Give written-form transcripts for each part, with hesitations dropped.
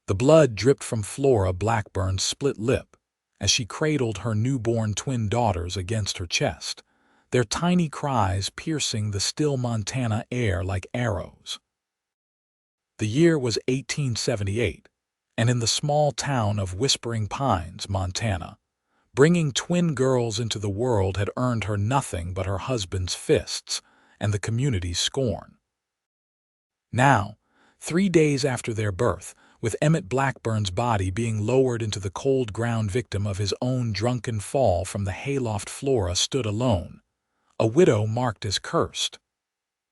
The blood dripped from Flora Blackburn's split lip as she cradled her newborn twin daughters against her chest, their tiny cries piercing the still Montana air like arrows. The year was 1878, and in the small town of Whispering Pines, Montana, bringing twin girls into the world had earned her nothing but her husband's fists and the community's scorn. Now, 3 days after their birth, with Emmett Blackburn's body being lowered into the cold ground victim of his own drunken fall from the hayloft, Flora stood alone, a widow marked as cursed.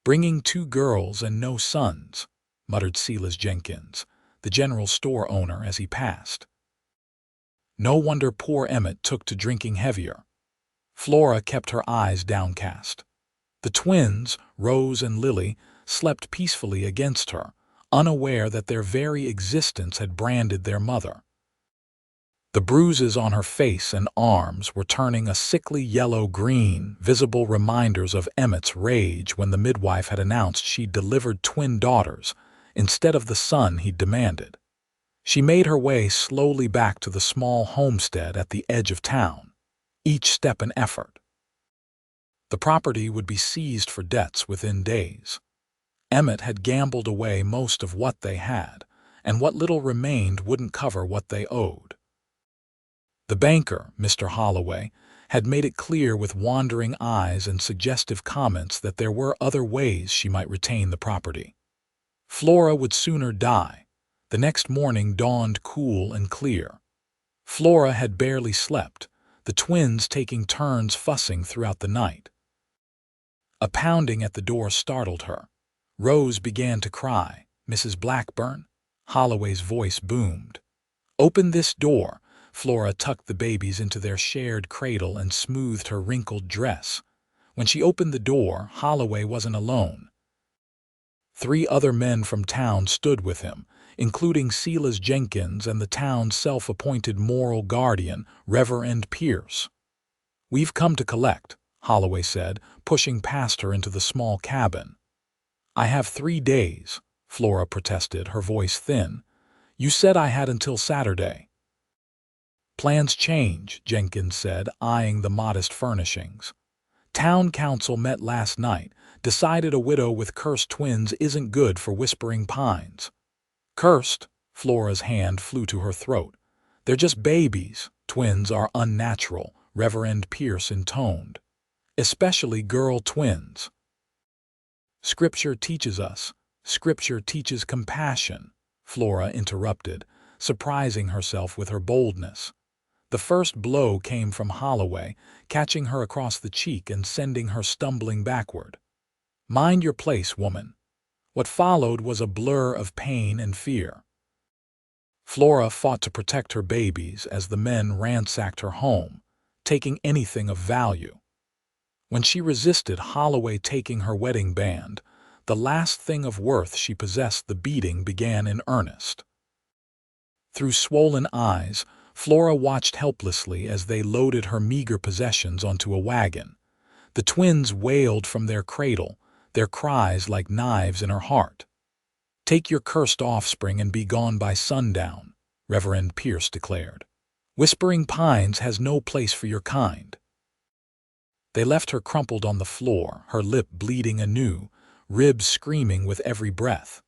"Bringing 2 girls and no sons," muttered Silas Jenkins, the general store owner, as he passed. No wonder poor Emmett took to drinking heavier. Flora kept her eyes downcast. The twins, Rose and Lily, slept peacefully against her, unaware that their very existence had branded their mother. The bruises on her face and arms were turning a sickly yellow-green, visible reminders of Emmett's rage when the midwife had announced she'd delivered twin daughters instead of the son he'd demanded. She made her way slowly back to the small homestead at the edge of town, each step an effort. The property would be seized for debts within days. Emmett had gambled away most of what they had, and what little remained wouldn't cover what they owed. The banker, Mr. Holloway, had made it clear with wandering eyes and suggestive comments that there were other ways she might retain the property. Flora would sooner die. The next morning dawned cool and clear. Flora had barely slept, the twins taking turns fussing throughout the night. A pounding at the door startled her. Rose began to cry. "Mrs. Blackburn?" Holloway's voice boomed. "Open this door." Flora tucked the babies into their shared cradle and smoothed her wrinkled dress. When she opened the door, Holloway wasn't alone. 3 other men from town stood with him, including Silas Jenkins and the town's self-appointed moral guardian, Reverend Pierce. "We've come to collect," Holloway said, pushing past her into the small cabin. "I have 3 days, Flora protested, her voice thin. "You said I had until Saturday." "Plans change," Jenkins said, eyeing the modest furnishings. "Town council met last night, decided a widow with cursed twins isn't good for Whispering Pines." "Cursed?" Flora's hand flew to her throat. "They're just babies. Twins are unnatural," Reverend Pierce intoned. "Especially girl twins." "Scripture teaches us. Scripture teaches compassion," Flora interrupted, surprising herself with her boldness. The first blow came from Holloway, catching her across the cheek and sending her stumbling backward. "Mind your place, woman." What followed was a blur of pain and fear. Flora fought to protect her babies as the men ransacked her home, taking anything of value. When she resisted Holloway taking her wedding band, the last thing of worth she possessed, the beating began in earnest. Through swollen eyes, Flora watched helplessly as they loaded her meager possessions onto a wagon. The twins wailed from their cradle, their cries like knives in her heart. "Take your cursed offspring and be gone by sundown," Reverend Pierce declared. "Whispering Pines has no place for your kind." They left her crumpled on the floor, her lip bleeding anew, ribs screaming with every breath.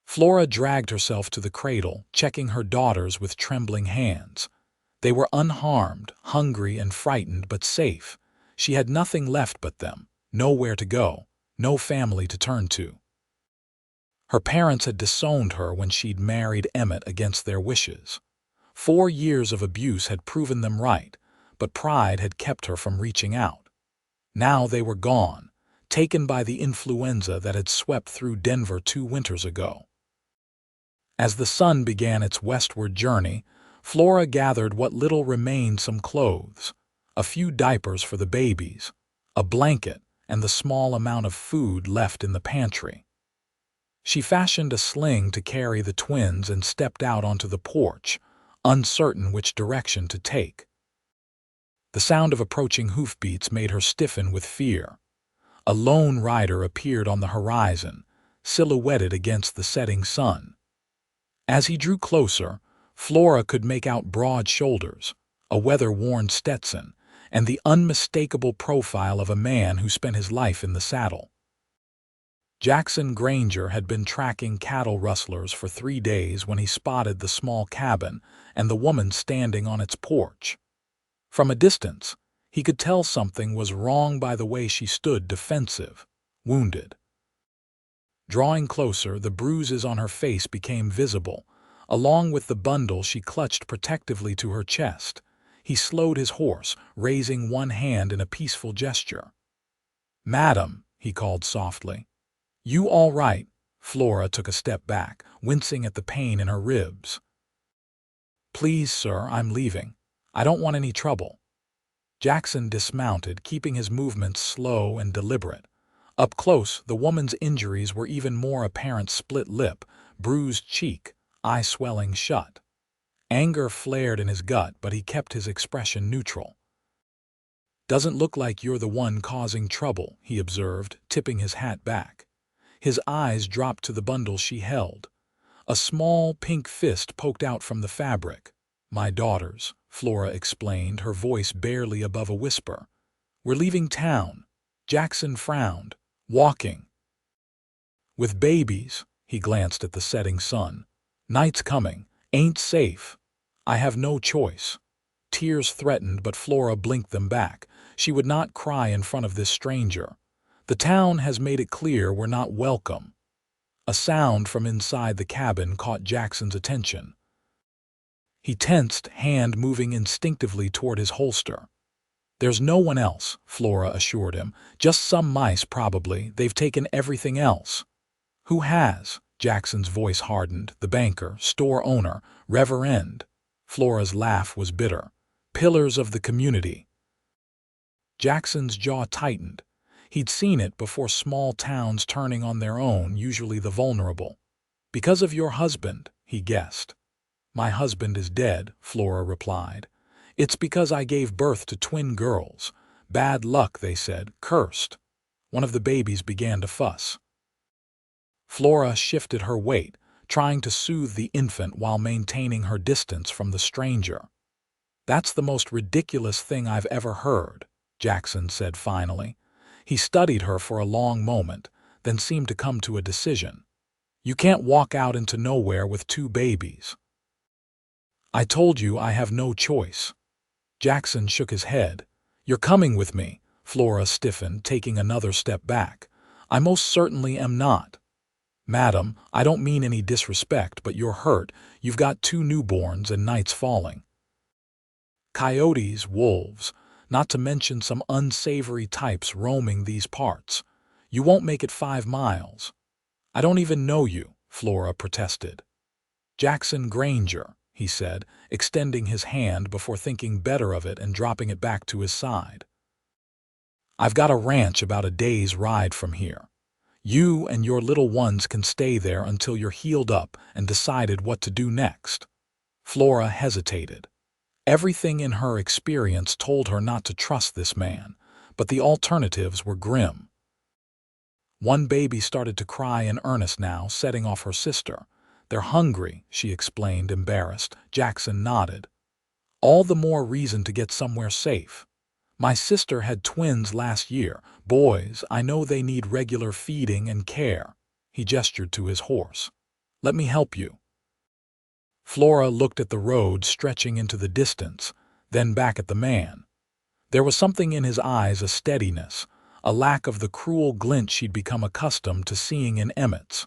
Flora dragged herself to the cradle, checking her daughters with trembling hands. They were unharmed, hungry and frightened, but safe. She had nothing left but them, nowhere to go, no family to turn to. Her parents had disowned her when she'd married Emmett against their wishes. 4 years of abuse had proven them right, but pride had kept her from reaching out. Now they were gone, taken by the influenza that had swept through Denver 2 winters ago. As the sun began its westward journey, Flora gathered what little remained: some clothes, a few diapers for the babies, a blanket, and the small amount of food left in the pantry. She fashioned a sling to carry the twins and stepped out onto the porch, uncertain which direction to take. The sound of approaching hoofbeats made her stiffen with fear. A lone rider appeared on the horizon, silhouetted against the setting sun. As he drew closer, Flora could make out broad shoulders, a weather-worn Stetson, and the unmistakable profile of a man who spent his life in the saddle. Jackson Granger had been tracking cattle rustlers for 3 days when he spotted the small cabin and the woman standing on its porch. From a distance, he could tell something was wrong by the way she stood defensive, wounded. Drawing closer, the bruises on her face became visible, along with the bundle she clutched protectively to her chest. He slowed his horse, raising one hand in a peaceful gesture. "Madam," he called softly. "You all right?" Flora took a step back, wincing at the pain in her ribs. "Please, sir, I'm leaving. I don't want any trouble." Jackson dismounted, keeping his movements slow and deliberate. Up close, the woman's injuries were even more apparent: split lip, bruised cheek, eye swelling shut. Anger flared in his gut, but he kept his expression neutral. "Doesn't look like you're the one causing trouble," he observed, tipping his hat back. His eyes dropped to the bundle she held. A small pink fist poked out from the fabric. "My daughters," Flora explained, her voice barely above a whisper. "We're leaving town." Jackson frowned. "Walking." "With babies," he glanced at the setting sun. "Night's coming. Ain't safe. I have no choice." Tears threatened, but Flora blinked them back. She would not cry in front of this stranger. "The town has made it clear we're not welcome." A sound from inside the cabin caught Jackson's attention. He tensed, hand moving instinctively toward his holster. "There's no one else," Flora assured him. "Just some mice, probably. They've taken everything else." "Who has?" Jackson's voice hardened. "The banker, store owner, Reverend." Flora's laugh was bitter. "Pillars of the community." Jackson's jaw tightened. He'd seen it before: small towns turning on their own, usually the vulnerable. "Because of your husband," he guessed. "My husband is dead," Flora replied. "It's because I gave birth to twin girls. Bad luck, they said, cursed." One of the babies began to fuss. Flora shifted her weight, trying to soothe the infant while maintaining her distance from the stranger. "That's the most ridiculous thing I've ever heard," Jackson said finally. He studied her for a long moment, then seemed to come to a decision. "You can't walk out into nowhere with 2 babies." "I told you I have no choice." Jackson shook his head. "You're coming with me." Flora stiffened, taking another step back. "I most certainly am not." "Madam, I don't mean any disrespect, but you're hurt. You've got 2 newborns and night's falling. Coyotes, wolves, not to mention some unsavory types roaming these parts. You won't make it 5 miles. "I don't even know you," Flora protested. "Jackson Granger," he said, extending his hand before thinking better of it and dropping it back to his side. "I've got a ranch about a day's ride from here. You and your little ones can stay there until you're healed up and decided what to do next." Flora hesitated. Everything in her experience told her not to trust this man, but the alternatives were grim. One baby started to cry in earnest now, setting off her sister. "They're hungry," she explained, embarrassed. Jackson nodded. "All the more reason to get somewhere safe. My sister had twins last year. Boys, I know they need regular feeding and care." He gestured to his horse. "Let me help you." Flora looked at the road stretching into the distance, then back at the man. There was something in his eyes, a steadiness, a lack of the cruel glint she'd become accustomed to seeing in Emmett's.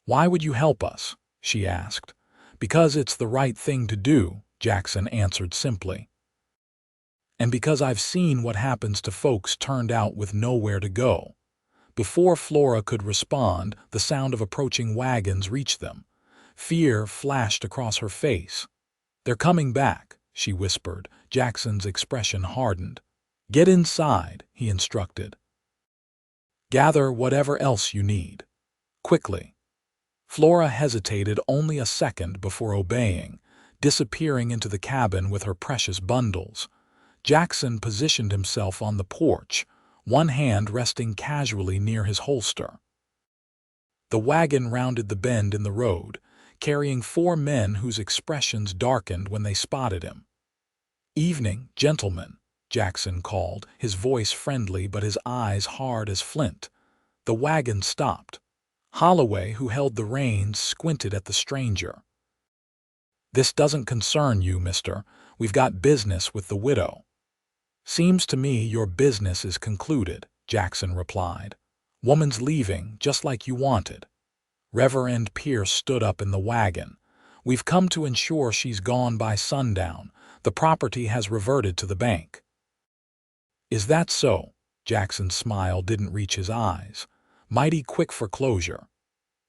"Why would you help us?" she asked. "Because it's the right thing to do," Jackson answered simply. "And because I've seen what happens to folks turned out with nowhere to go." Before Flora could respond, the sound of approaching wagons reached them. Fear flashed across her face. "They're coming back," she whispered. Jackson's expression hardened. "Get inside," he instructed. "Gather whatever else you need. Quickly." Flora hesitated only a second before obeying, disappearing into the cabin with her precious bundles. Jackson positioned himself on the porch, one hand resting casually near his holster. The wagon rounded the bend in the road, carrying 4 men whose expressions darkened when they spotted him. "Evening, gentlemen," Jackson called, his voice friendly but his eyes hard as flint. The wagon stopped. Holloway, who held the reins, squinted at the stranger. "This doesn't concern you, mister. We've got business with the widow." "Seems to me your business is concluded," Jackson replied. "Woman's leaving, just like you wanted." Reverend Pierce stood up in the wagon. "We've come to ensure she's gone by sundown. The property has reverted to the bank." "Is that so?" Jackson's smile didn't reach his eyes. "Mighty quick for closure."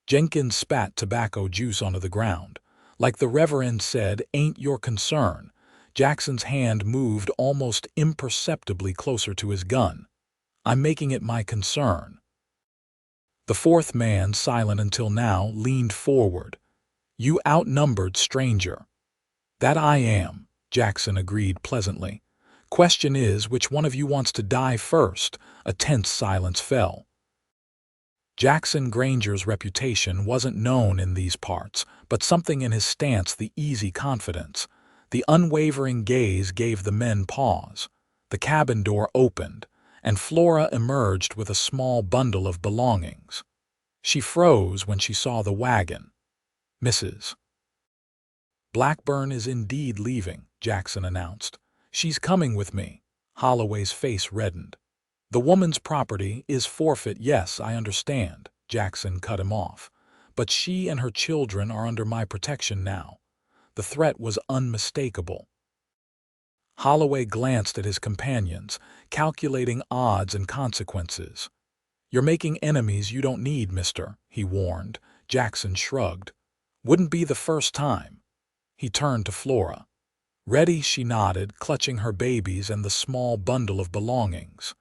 Jenkins spat tobacco juice onto the ground. "Like the Reverend said, ain't your concern." Jackson's hand moved almost imperceptibly closer to his gun. "I'm making it my concern." The 4th man, silent until now, leaned forward. "You outnumbered, stranger." "That I am," Jackson agreed pleasantly. "Question is, which one of you wants to die first?" A tense silence fell. Jackson Granger's reputation wasn't known in these parts, but something in his stance, the easy confidence. The unwavering gaze gave the men pause. The cabin door opened, and Flora emerged with a small bundle of belongings. She froze when she saw the wagon. "Mrs. Blackburn is indeed leaving," Jackson announced. "She's coming with me." Holloway's face reddened. "The woman's property is forfeit, yes, I understand," Jackson cut him off. "But she and her children are under my protection now." The threat was unmistakable. Holloway glanced at his companions, calculating odds and consequences. "You're making enemies you don't need, mister," he warned. Jackson shrugged. "Wouldn't be the first time." He turned to Flora. "Ready?" she nodded, clutching her babies and the small bundle of belongings.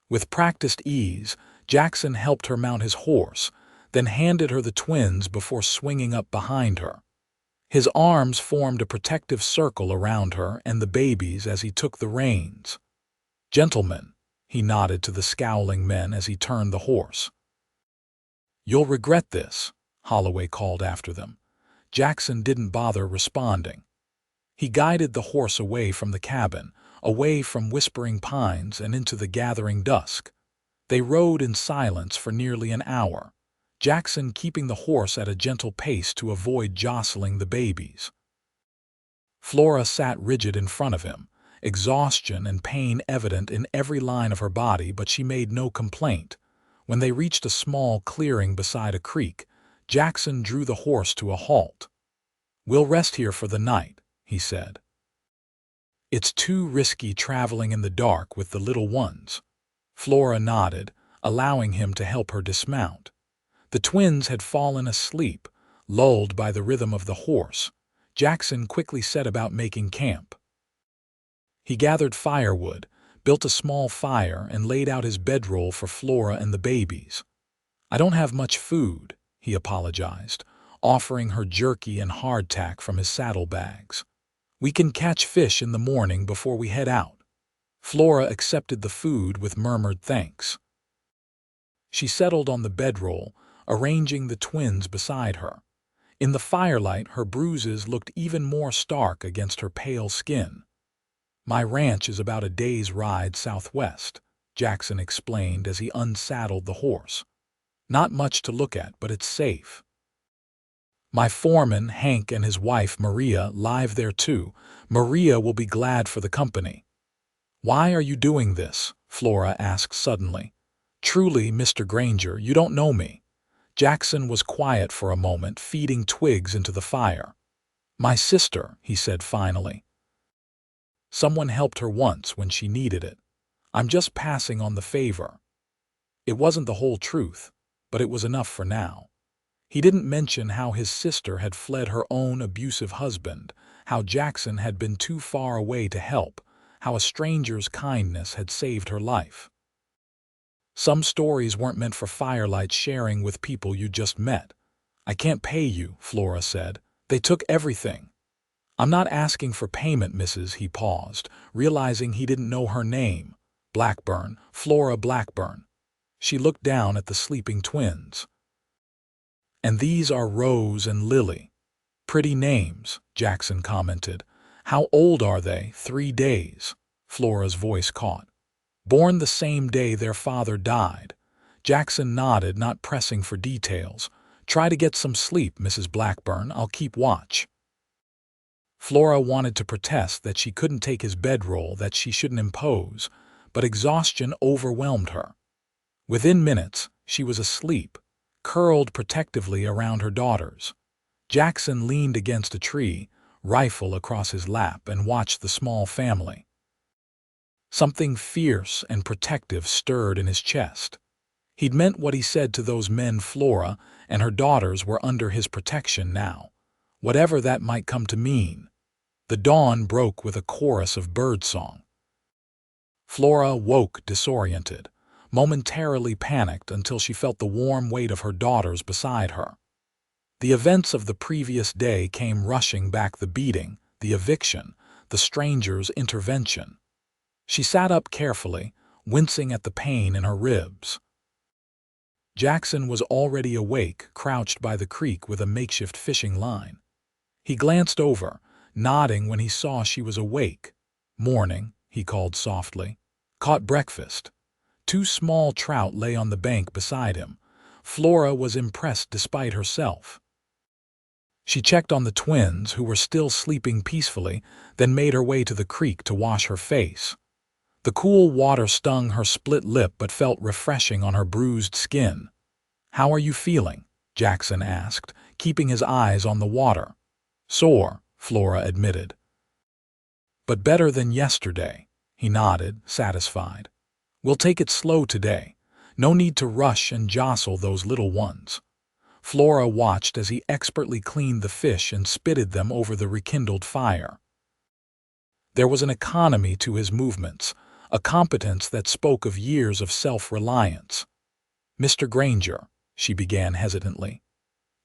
With practiced ease, Jackson helped her mount his horse, then handed her the twins before swinging up behind her. His arms formed a protective circle around her and the babies as he took the reins. "Gentlemen," he nodded to the scowling men as he turned the horse. "You'll regret this," Holloway called after them. Jackson didn't bother responding. He guided the horse away from the cabin, away from whispering pines and into the gathering dusk. They rode in silence for nearly an hour, Jackson keeping the horse at a gentle pace to avoid jostling the babies. Flora sat rigid in front of him, exhaustion and pain evident in every line of her body, but she made no complaint. When they reached a small clearing beside a creek, Jackson drew the horse to a halt. "We'll rest here for the night," he said. "It's too risky traveling in the dark with the little ones." Flora nodded, allowing him to help her dismount. The twins had fallen asleep, lulled by the rhythm of the horse. Jackson quickly set about making camp. He gathered firewood, built a small fire, and laid out his bedroll for Flora and the babies. "I don't have much food," he apologized, offering her jerky and hardtack from his saddlebags. "We can catch fish in the morning before we head out." Flora accepted the food with murmured thanks. She settled on the bedroll, arranging the twins beside her. In the firelight, her bruises looked even more stark against her pale skin. "My ranch is about a day's ride southwest," Jackson explained as he unsaddled the horse. "Not much to look at, but it's safe. My foreman, Hank, and his wife, Maria, live there too. Maria will be glad for the company." "Why are you doing this?" Flora asked suddenly. "Truly, Mr. Granger, you don't know me." Jackson was quiet for a moment, feeding twigs into the fire. "My sister," he said finally. "Someone helped her once when she needed it. I'm just passing on the favor." It wasn't the whole truth, but it was enough for now. He didn't mention how his sister had fled her own abusive husband, how Jackson had been too far away to help, how a stranger's kindness had saved her life. "Some stories weren't meant for firelight sharing with people you just met." "I can't pay you," Flora said. "They took everything." "I'm not asking for payment, Mrs." He paused, realizing he didn't know her name. "Blackburn, Flora Blackburn." She looked down at the sleeping twins. And these are Rose and Lily. Pretty names, Jackson commented. How old are they? 3 days, Flora's voice caught. Born the same day their father died. Jackson nodded, not pressing for details. Try to get some sleep, Mrs. Blackburn. I'll keep watch. Flora wanted to protest that she couldn't take his bedroll, that she shouldn't impose, but exhaustion overwhelmed her. Within minutes, she was asleep, curled protectively around her daughters. Jackson leaned against a tree, rifle across his lap, and watched the small family. Something fierce and protective stirred in his chest. He'd meant what he said to those men. Flora and her daughters were under his protection now, whatever that might come to mean. The dawn broke with a chorus of birdsong. Flora woke disoriented, momentarily panicked until she felt the warm weight of her daughters beside her. The events of the previous day came rushing back: the beating, the eviction, the stranger's intervention. She sat up carefully, wincing at the pain in her ribs. Jackson was already awake, crouched by the creek with a makeshift fishing line. He glanced over, nodding when he saw she was awake. "Morning," he called softly. "Caught breakfast." 2 small trout lay on the bank beside him. Flora was impressed despite herself. She checked on the twins, who were still sleeping peacefully, then made her way to the creek to wash her face. The cool water stung her split lip but felt refreshing on her bruised skin. "How are you feeling?" Jackson asked, keeping his eyes on the water. "Sore," Flora admitted. "But better than yesterday," he nodded, satisfied. "We'll take it slow today. No need to rush and jostle those little ones." Flora watched as he expertly cleaned the fish and spitted them over the rekindled fire. There was an economy to his movements, a competence that spoke of years of self-reliance. "Mr. Granger," she began hesitantly.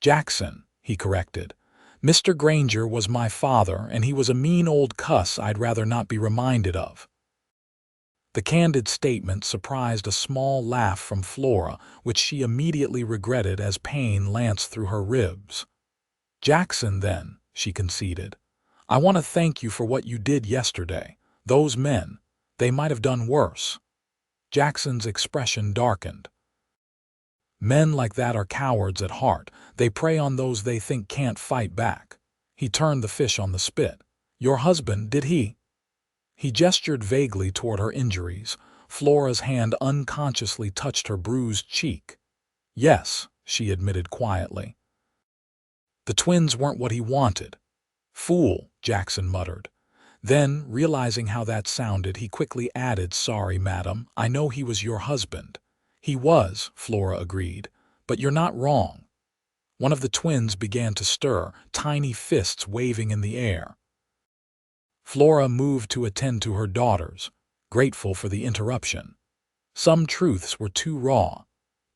"Jackson," he corrected. "Mr. Granger was my father, and he was a mean old cuss I'd rather not be reminded of." The candid statement surprised a small laugh from Flora, which she immediately regretted as pain lanced through her ribs. "Jackson, then," she conceded. "I want to thank you for what you did yesterday. Those men, they might have done worse." Jackson's expression darkened. "Men like that are cowards at heart. They prey on those they think can't fight back." He turned the fish on the spit. "Your husband, did he?" He gestured vaguely toward her injuries. Flora's hand unconsciously touched her bruised cheek. "Yes," she admitted quietly. "The twins weren't what he wanted." "Fool," Jackson muttered. Then, realizing how that sounded, he quickly added, "Sorry, madam, I know he was your husband." "He was," Flora agreed, "but you're not wrong." One of the twins began to stir, tiny fists waving in the air. Flora moved to attend to her daughters, grateful for the interruption. Some truths were too raw,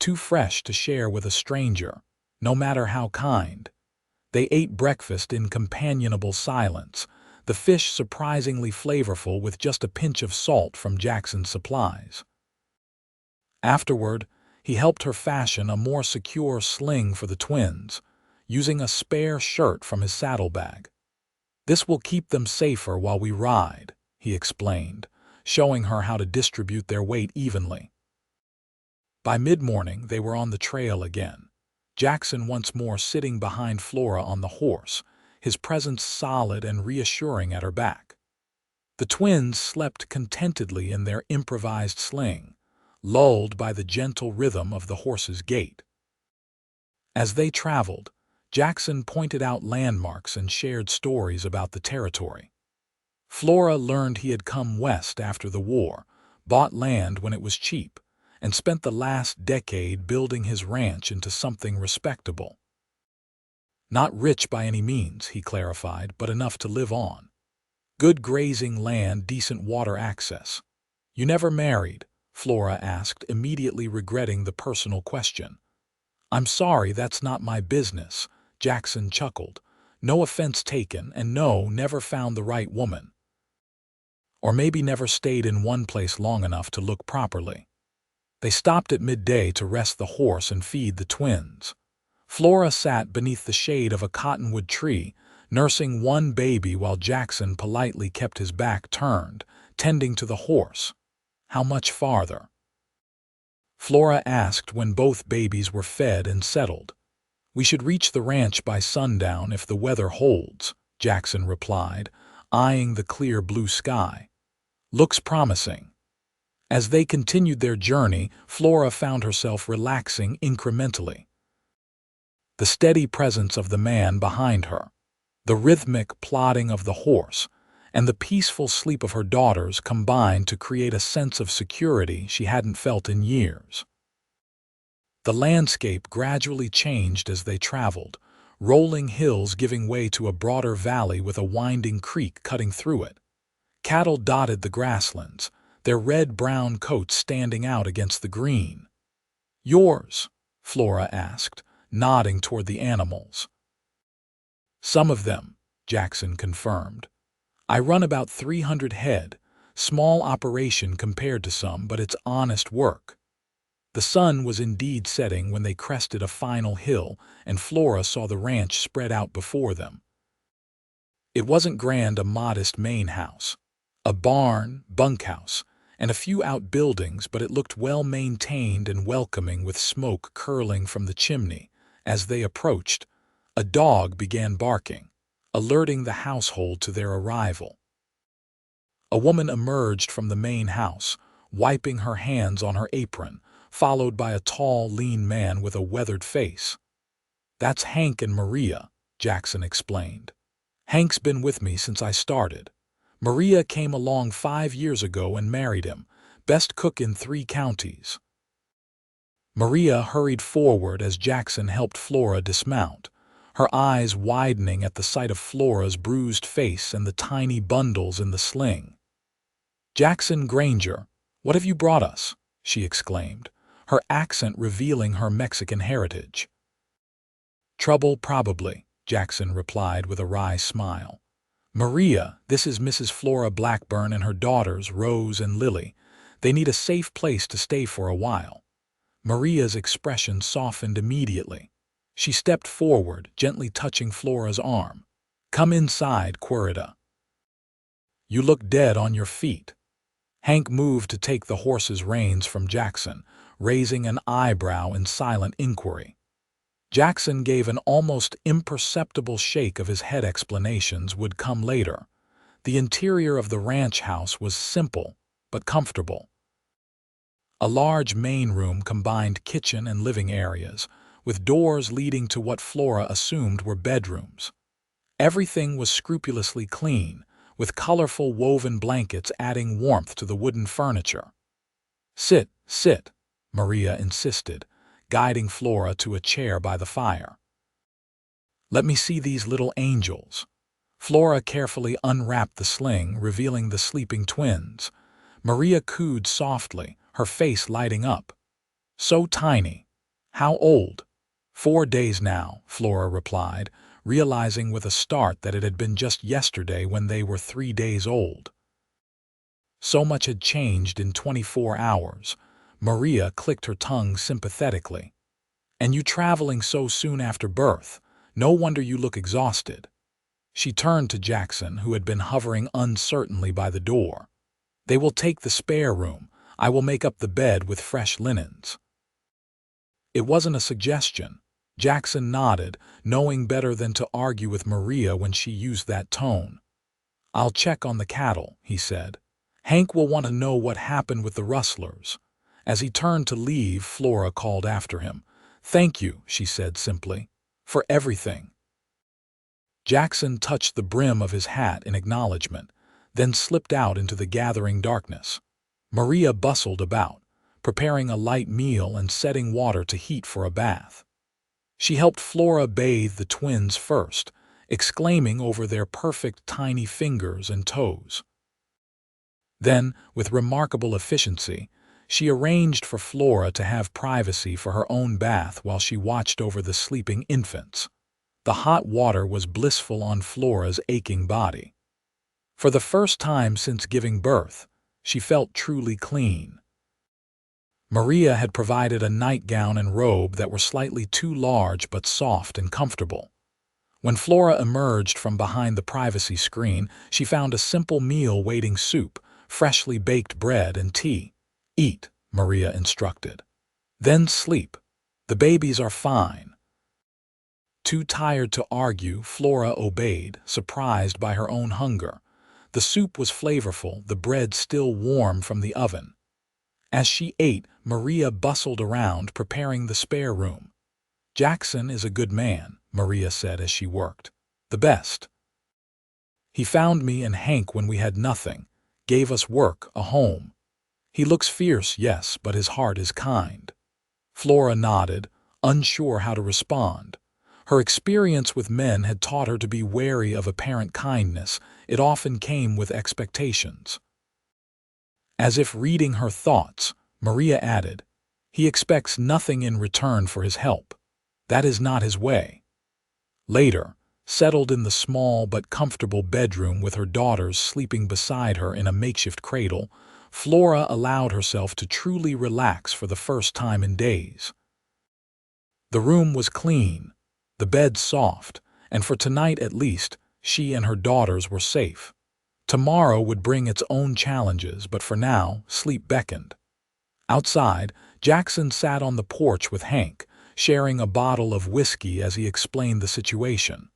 too fresh to share with a stranger, no matter how kind. They ate breakfast in companionable silence, the fish surprisingly flavorful with just a pinch of salt from Jackson's supplies. Afterward, he helped her fashion a more secure sling for the twins, using a spare shirt from his saddlebag. "This will keep them safer while we ride," he explained, showing her how to distribute their weight evenly. By mid-morning, they were on the trail again, Jackson once more sitting behind Flora on the horse, his presence solid and reassuring at her back. The twins slept contentedly in their improvised sling, lulled by the gentle rhythm of the horse's gait. As they traveled, Jackson pointed out landmarks and shared stories about the territory. Flora learned he had come west after the war, bought land when it was cheap, and spent the last decade building his ranch into something respectable. Not rich by any means, he clarified, but enough to live on. Good grazing land, decent water access. "You never married?" Flora asked, immediately regretting the personal question. "I'm sorry, that's not my business," Jackson chuckled. "No offense taken, and no, never found the right woman. Or maybe never stayed in one place long enough to look properly." They stopped at midday to rest the horse and feed the twins. Flora sat beneath the shade of a cottonwood tree, nursing one baby while Jackson politely kept his back turned, tending to the horse. "How much farther?" Flora asked when both babies were fed and settled. "We should reach the ranch by sundown if the weather holds," Jackson replied, eyeing the clear blue sky. "Looks promising." As they continued their journey, Flora found herself relaxing incrementally. The steady presence of the man behind her, the rhythmic plodding of the horse, and the peaceful sleep of her daughters combined to create a sense of security she hadn't felt in years. The landscape gradually changed as they traveled, rolling hills giving way to a broader valley with a winding creek cutting through it. Cattle dotted the grasslands, their red-brown coats standing out against the green. "Yours?" Flora asked, nodding toward the animals. "Some of them," Jackson confirmed. "I run about 300 head, small operation compared to some, but it's honest work." The sun was indeed setting when they crested a final hill, and Flora saw the ranch spread out before them. It wasn't grand, a modest main house, a barn, bunkhouse, and a few outbuildings, but it looked well-maintained and welcoming with smoke curling from the chimney. As they approached, a dog began barking, alerting the household to their arrival. A woman emerged from the main house, wiping her hands on her apron, followed by a tall, lean man with a weathered face. "That's Hank and Maria," Jackson explained. "Hank's been with me since I started. Maria came along 5 years ago and married him, best cook in 3 counties. Maria hurried forward as Jackson helped Flora dismount, her eyes widening at the sight of Flora's bruised face and the tiny bundles in the sling. "Jackson Granger, what have you brought us?" she exclaimed, her accent revealing her Mexican heritage. "Trouble, probably," Jackson replied with a wry smile. "Maria, this is Mrs. Flora Blackburn and her daughters, Rose and Lily. They need a safe place to stay for a while." Maria's expression softened immediately. She stepped forward, gently touching Flora's arm. "Come inside, Querida. You look dead on your feet." Hank moved to take the horse's reins from Jackson, raising an eyebrow in silent inquiry. Jackson gave an almost imperceptible shake of his head. Explanations would come later. The interior of the ranch house was simple, but comfortable. A large main room combined kitchen and living areas, with doors leading to what Flora assumed were bedrooms. Everything was scrupulously clean, with colorful woven blankets adding warmth to the wooden furniture. "Sit, sit," Maria insisted, guiding Flora to a chair by the fire. "Let me see these little angels." Flora carefully unwrapped the sling, revealing the sleeping twins. Maria cooed softly, her face lighting up. "So tiny. How old?" 4 days now," Flora replied, realizing with a start that it had been just yesterday when they were 3 days old. So much had changed in 24 hours. Maria clicked her tongue sympathetically. "And you traveling so soon after birth. No wonder you look exhausted." She turned to Jackson, who had been hovering uncertainly by the door. "They will take the spare room. I will make up the bed with fresh linens." It wasn't a suggestion. Jackson nodded, knowing better than to argue with Maria when she used that tone. "I'll check on the cattle," he said. "Hank will want to know what happened with the rustlers." As he turned to leave, Flora called after him. "Thank you," she said simply, "for everything." Jackson touched the brim of his hat in acknowledgement, then slipped out into the gathering darkness. Maria bustled about, preparing a light meal and setting water to heat for a bath. She helped Flora bathe the twins first, exclaiming over their perfect tiny fingers and toes. Then, with remarkable efficiency, she arranged for Flora to have privacy for her own bath while she watched over the sleeping infants. The hot water was blissful on Flora's aching body. For the first time since giving birth, she felt truly clean. Maria had provided a nightgown and robe that were slightly too large but soft and comfortable. When Flora emerged from behind the privacy screen, she found a simple meal waiting: soup, freshly baked bread, and tea. "Eat," Maria instructed. "Then sleep. The babies are fine." Too tired to argue, Flora obeyed, surprised by her own hunger. The soup was flavorful, the bread still warm from the oven. As she ate, Maria bustled around, preparing the spare room. "Jackson is a good man," Maria said as she worked. "The best. He found me and Hank when we had nothing, gave us work, a home. He looks fierce, yes, but his heart is kind." Flora nodded, unsure how to respond. Her experience with men had taught her to be wary of apparent kindness. It often came with expectations. As if reading her thoughts, Maria added, "He expects nothing in return for his help. That is not his way." Later, settled in the small but comfortable bedroom with her daughters sleeping beside her in a makeshift cradle, Flora allowed herself to truly relax for the first time in days. The room was clean, the bed soft, and for tonight at least, she and her daughters were safe. Tomorrow would bring its own challenges, but for now, sleep beckoned. Outside, Jackson sat on the porch with Hank, sharing a bottle of whiskey as he explained the situation.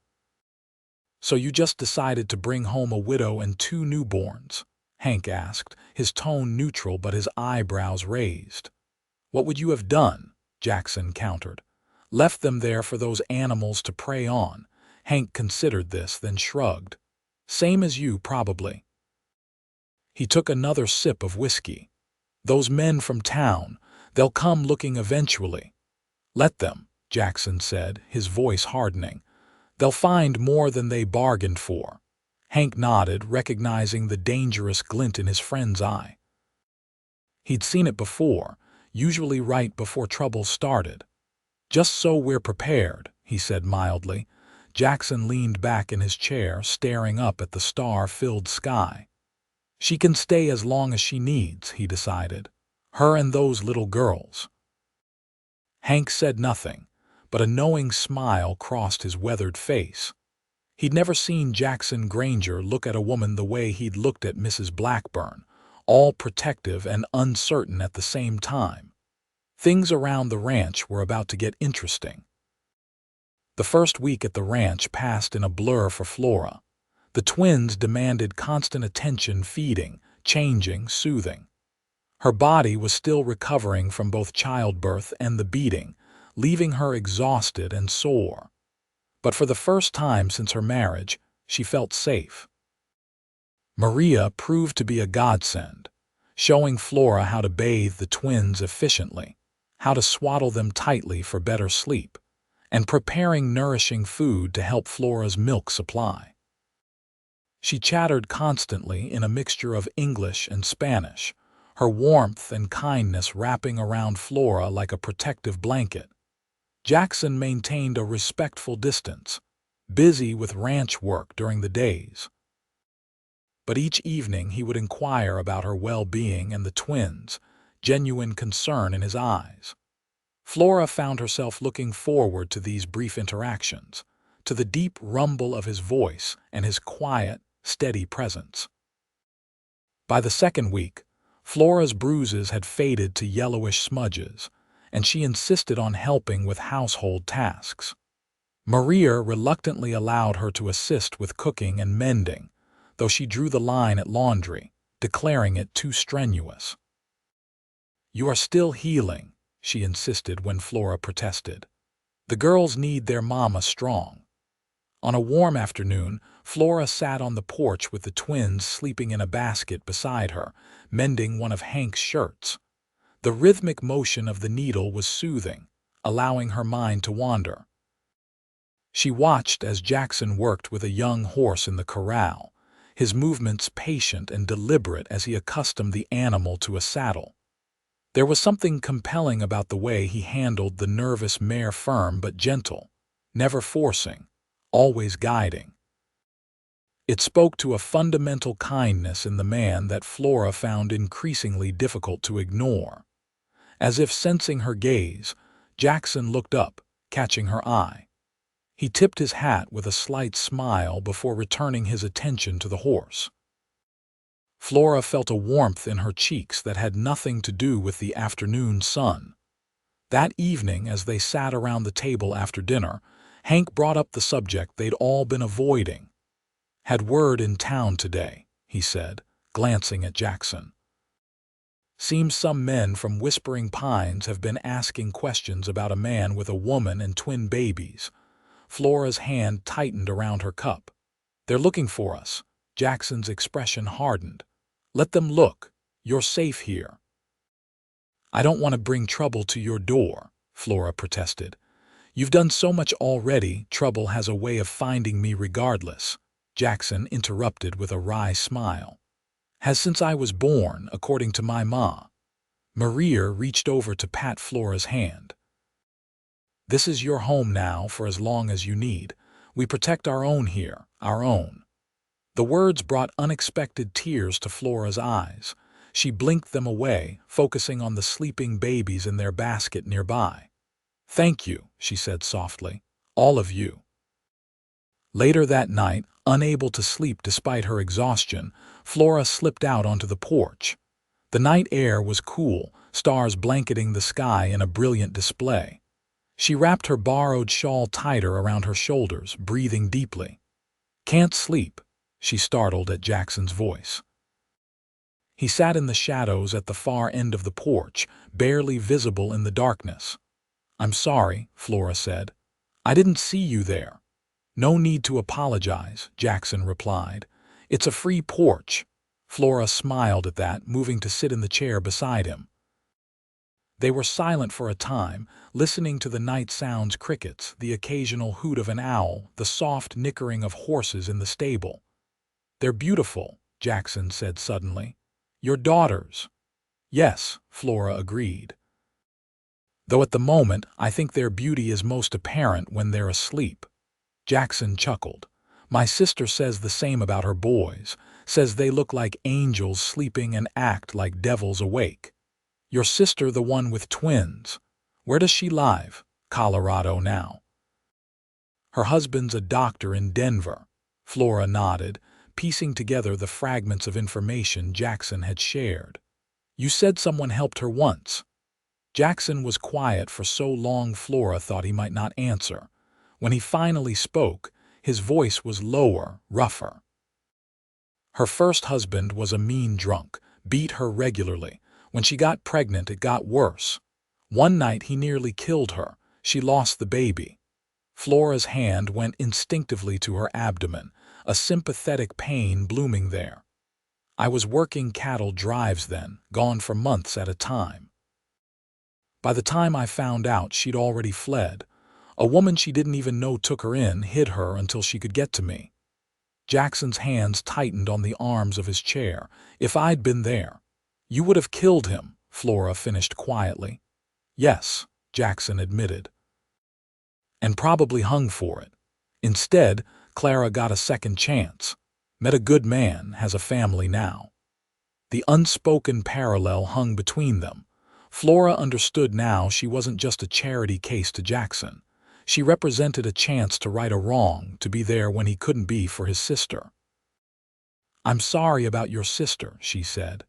"So you just decided to bring home a widow and 2 newborns?" Hank asked, his tone neutral but his eyebrows raised. "What would you have done?" Jackson countered. "Left them there for those animals to prey on." Hank considered this, then shrugged. "Same as you, probably." He took another sip of whiskey. "Those men from town, they'll come looking eventually." "Let them," Jackson said, his voice hardening. "They'll find more than they bargained for." Hank nodded, recognizing the dangerous glint in his friend's eye. He'd seen it before, usually right before trouble started. "Just so we're prepared," he said mildly. Jackson leaned back in his chair, staring up at the star-filled sky. "She can stay as long as she needs," he decided. "Her and those little girls." Hank said nothing, but a knowing smile crossed his weathered face. He'd never seen Jackson Granger look at a woman the way he'd looked at Mrs. Blackburn, all protective and uncertain at the same time. Things around the ranch were about to get interesting. The first week at the ranch passed in a blur for Flora. The twins demanded constant attention, feeding, changing, soothing. Her body was still recovering from both childbirth and the beating, leaving her exhausted and sore. But for the first time since her marriage, she felt safe. Maria proved to be a godsend, showing Flora how to bathe the twins efficiently, how to swaddle them tightly for better sleep, and preparing nourishing food to help Flora's milk supply. She chattered constantly in a mixture of English and Spanish, her warmth and kindness wrapping around Flora like a protective blanket. Jackson maintained a respectful distance, busy with ranch work during the days. But each evening he would inquire about her well-being and the twins, genuine concern in his eyes. Flora found herself looking forward to these brief interactions, to the deep rumble of his voice and his quiet, steady presence. By the second week, Flora's bruises had faded to yellowish smudges, and she insisted on helping with household tasks. Maria reluctantly allowed her to assist with cooking and mending, though she drew the line at laundry, declaring it too strenuous. "You are still healing," she insisted when Flora protested. "The girls need their mama strong." On a warm afternoon, Flora sat on the porch with the twins sleeping in a basket beside her, mending one of Hank's shirts. The rhythmic motion of the needle was soothing, allowing her mind to wander. She watched as Jackson worked with a young horse in the corral, his movements patient and deliberate as he accustomed the animal to a saddle. There was something compelling about the way he handled the nervous mare, firm but gentle, never forcing, always guiding. It spoke to a fundamental kindness in the man that Flora found increasingly difficult to ignore. As if sensing her gaze, Jackson looked up, catching her eye. He tipped his hat with a slight smile before returning his attention to the horse. Flora felt a warmth in her cheeks that had nothing to do with the afternoon sun. That evening, as they sat around the table after dinner, Hank brought up the subject they'd all been avoiding. "Had word in town today," he said, glancing at Jackson. "Seems some men from Whispering Pines have been asking questions about a man with a woman and twin babies." Flora's hand tightened around her cup. "They're looking for us." Jackson's expression hardened. "Let them look. You're safe here." "I don't want to bring trouble to your door," Flora protested. "You've done so much already, trouble has a way of finding me regardless." Jackson interrupted with a wry smile. "Has since I was born, according to my ma." Maria reached over to pat Flora's hand. "This is your home now for as long as you need. We protect our own here, our own." The words brought unexpected tears to Flora's eyes. She blinked them away, focusing on the sleeping babies in their basket nearby. "Thank you," she said softly. "All of you." Later that night, unable to sleep despite her exhaustion, Flora slipped out onto the porch. The night air was cool, stars blanketing the sky in a brilliant display. She wrapped her borrowed shawl tighter around her shoulders, breathing deeply. "Can't sleep," she startled at Jackson's voice. He sat in the shadows at the far end of the porch, barely visible in the darkness. "I'm sorry," Flora said. "I didn't see you there." "No need to apologize," Jackson replied. "It's a free porch." Flora smiled at that, moving to sit in the chair beside him. They were silent for a time, listening to the night sounds: crickets, the occasional hoot of an owl, the soft nickering of horses in the stable. "They're beautiful," Jackson said suddenly. "Your daughters." "Yes," Flora agreed. "Though at the moment, I think their beauty is most apparent when they're asleep." Jackson chuckled. "My sister says the same about her boys, says they look like angels sleeping and act like devils awake." "Your sister, the one with twins. Where does she live?" "Colorado now." "Her husband's a doctor in Denver." Flora nodded, piecing together the fragments of information Jackson had shared. "You said someone helped her once." Jackson was quiet for so long Flora thought he might not answer. When he finally spoke, his voice was lower, rougher. "Her first husband was a mean drunk, beat her regularly. When she got pregnant, it got worse. One night he nearly killed her. She lost the baby." Flora's hand went instinctively to her abdomen, a sympathetic pain blooming there. "I was working cattle drives then, gone for months at a time. By the time I found out, she'd already fled. A woman she didn't even know took her in, hid her until she could get to me." Jackson's hands tightened on the arms of his chair. "If I'd been there." "You would have killed him," Flora finished quietly. "Yes," Jackson admitted. "And probably hung for it. Instead, Clara got a second chance. Met a good man, has a family now." The unspoken parallel hung between them. Flora understood now she wasn't just a charity case to Jackson. She represented a chance to right a wrong, to be there when he couldn't be for his sister. "I'm sorry about your sister," she said,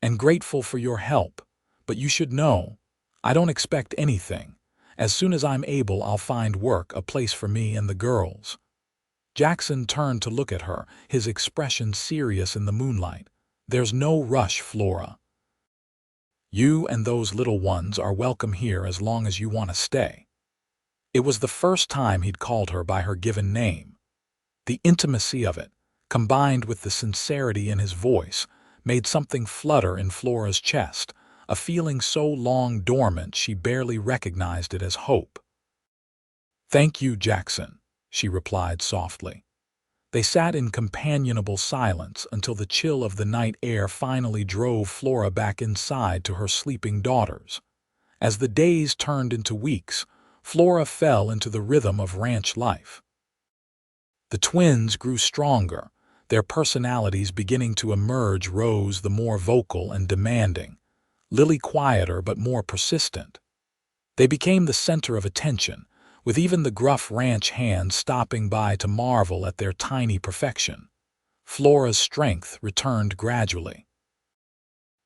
"and grateful for your help. But you should know, I don't expect anything. As soon as I'm able, I'll find work, a place for me and the girls." Jackson turned to look at her, his expression serious in the moonlight. "There's no rush, Flora. You and those little ones are welcome here as long as you want to stay." It was the first time he'd called her by her given name. The intimacy of it, combined with the sincerity in his voice, made something flutter in Flora's chest, a feeling so long dormant she barely recognized it as hope. "Thank you, Jackson," she replied softly. They sat in companionable silence until the chill of the night air finally drove Flora back inside to her sleeping daughters. As the days turned into weeks, Flora fell into the rhythm of ranch life. The twins grew stronger, their personalities beginning to emerge. Rose, the more vocal and demanding. Lily quieter but more persistent. They became the center of attention, with even the gruff ranch hands stopping by to marvel at their tiny perfection. Flora's strength returned gradually.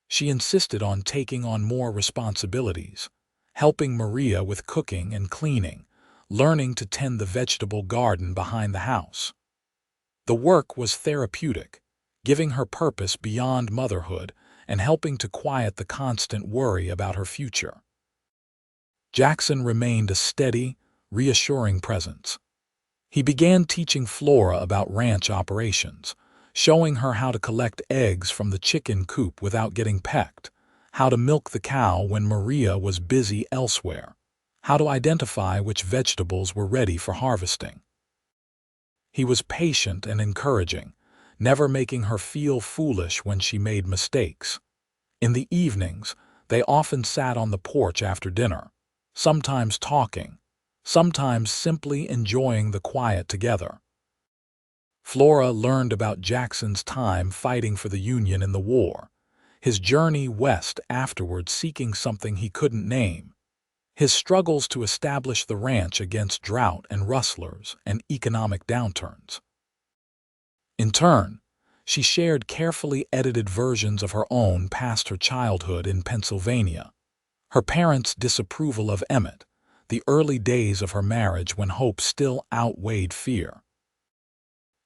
She insisted on taking on more responsibilities, helping Maria with cooking and cleaning, learning to tend the vegetable garden behind the house. The work was therapeutic, giving her purpose beyond motherhood and helping to quiet the constant worry about her future. Jackson remained a steady, reassuring presence. He began teaching Flora about ranch operations, showing her how to collect eggs from the chicken coop without getting pecked, how to milk the cow when Maria was busy elsewhere, how to identify which vegetables were ready for harvesting. He was patient and encouraging, never making her feel foolish when she made mistakes. In the evenings, they often sat on the porch after dinner, sometimes talking, sometimes simply enjoying the quiet together. Flora learned about Jackson's time fighting for the Union in the war, his journey west afterward seeking something he couldn't name, his struggles to establish the ranch against drought and rustlers and economic downturns. In turn, she shared carefully edited versions of her own past her childhood in Pennsylvania, her parents' disapproval of Emmett, the early days of her marriage when hope still outweighed fear.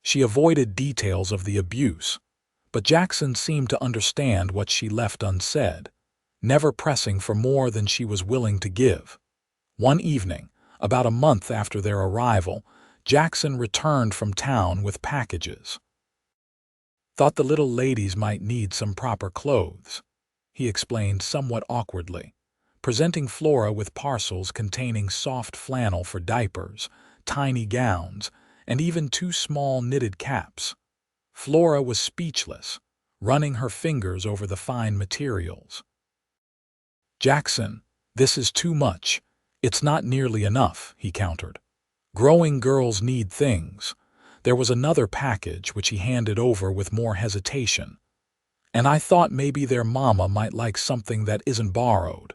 She avoided details of the abuse, but Jackson seemed to understand what she left unsaid, never pressing for more than she was willing to give. One evening, about a month after their arrival, Jackson returned from town with packages. "Thought the little ladies might need some proper clothes," he explained somewhat awkwardly, presenting Flora with parcels containing soft flannel for diapers, tiny gowns, and even 2 small knitted caps. Flora was speechless, running her fingers over the fine materials. "Jackson, this is too much. It's not nearly enough," he countered. "Growing girls need things." There was another package which he handed over with more hesitation. "And I thought maybe their mama might like something that isn't borrowed."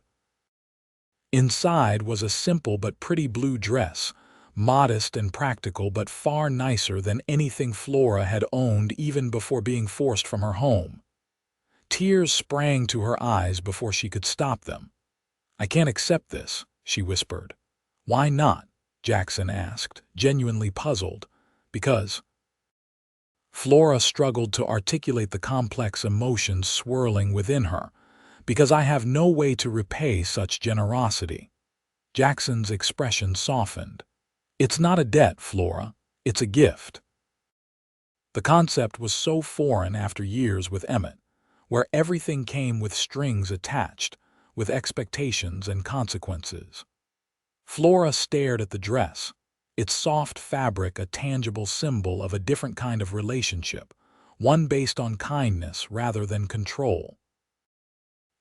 Inside was a simple but pretty blue dress, modest and practical but far nicer than anything Flora had owned even before being forced from her home. Tears sprang to her eyes before she could stop them. "I can't accept this," she whispered. "Why not?" Jackson asked, genuinely puzzled. "Because—" Flora struggled to articulate the complex emotions swirling within her. "Because I have no way to repay such generosity." Jackson's expression softened. "It's not a debt, Flora. It's a gift." The concept was so foreign after years with Emmett, where everything came with strings attached, with expectations and consequences. Flora stared at the dress, its soft fabric a tangible symbol of a different kind of relationship, one based on kindness rather than control.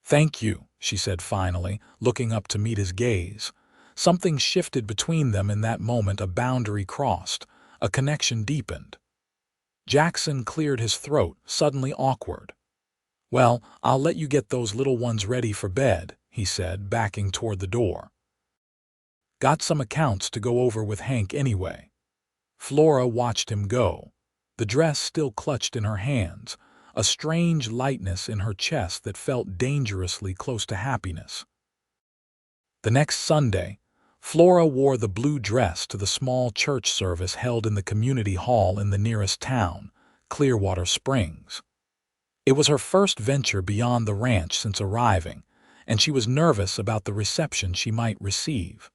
"Thank you," she said finally, looking up to meet his gaze. Something shifted between them in that moment, a boundary crossed, a connection deepened. Jackson cleared his throat, suddenly awkward. "Well, I'll let you get those little ones ready for bed," he said, backing toward the door. "Got some accounts to go over with Hank anyway." Flora watched him go, the dress still clutched in her hands, a strange lightness in her chest that felt dangerously close to happiness. The next Sunday, Flora wore the blue dress to the small church service held in the community hall in the nearest town, Clearwater Springs. It was her first venture beyond the ranch since arriving, and she was nervous about the reception she might receive.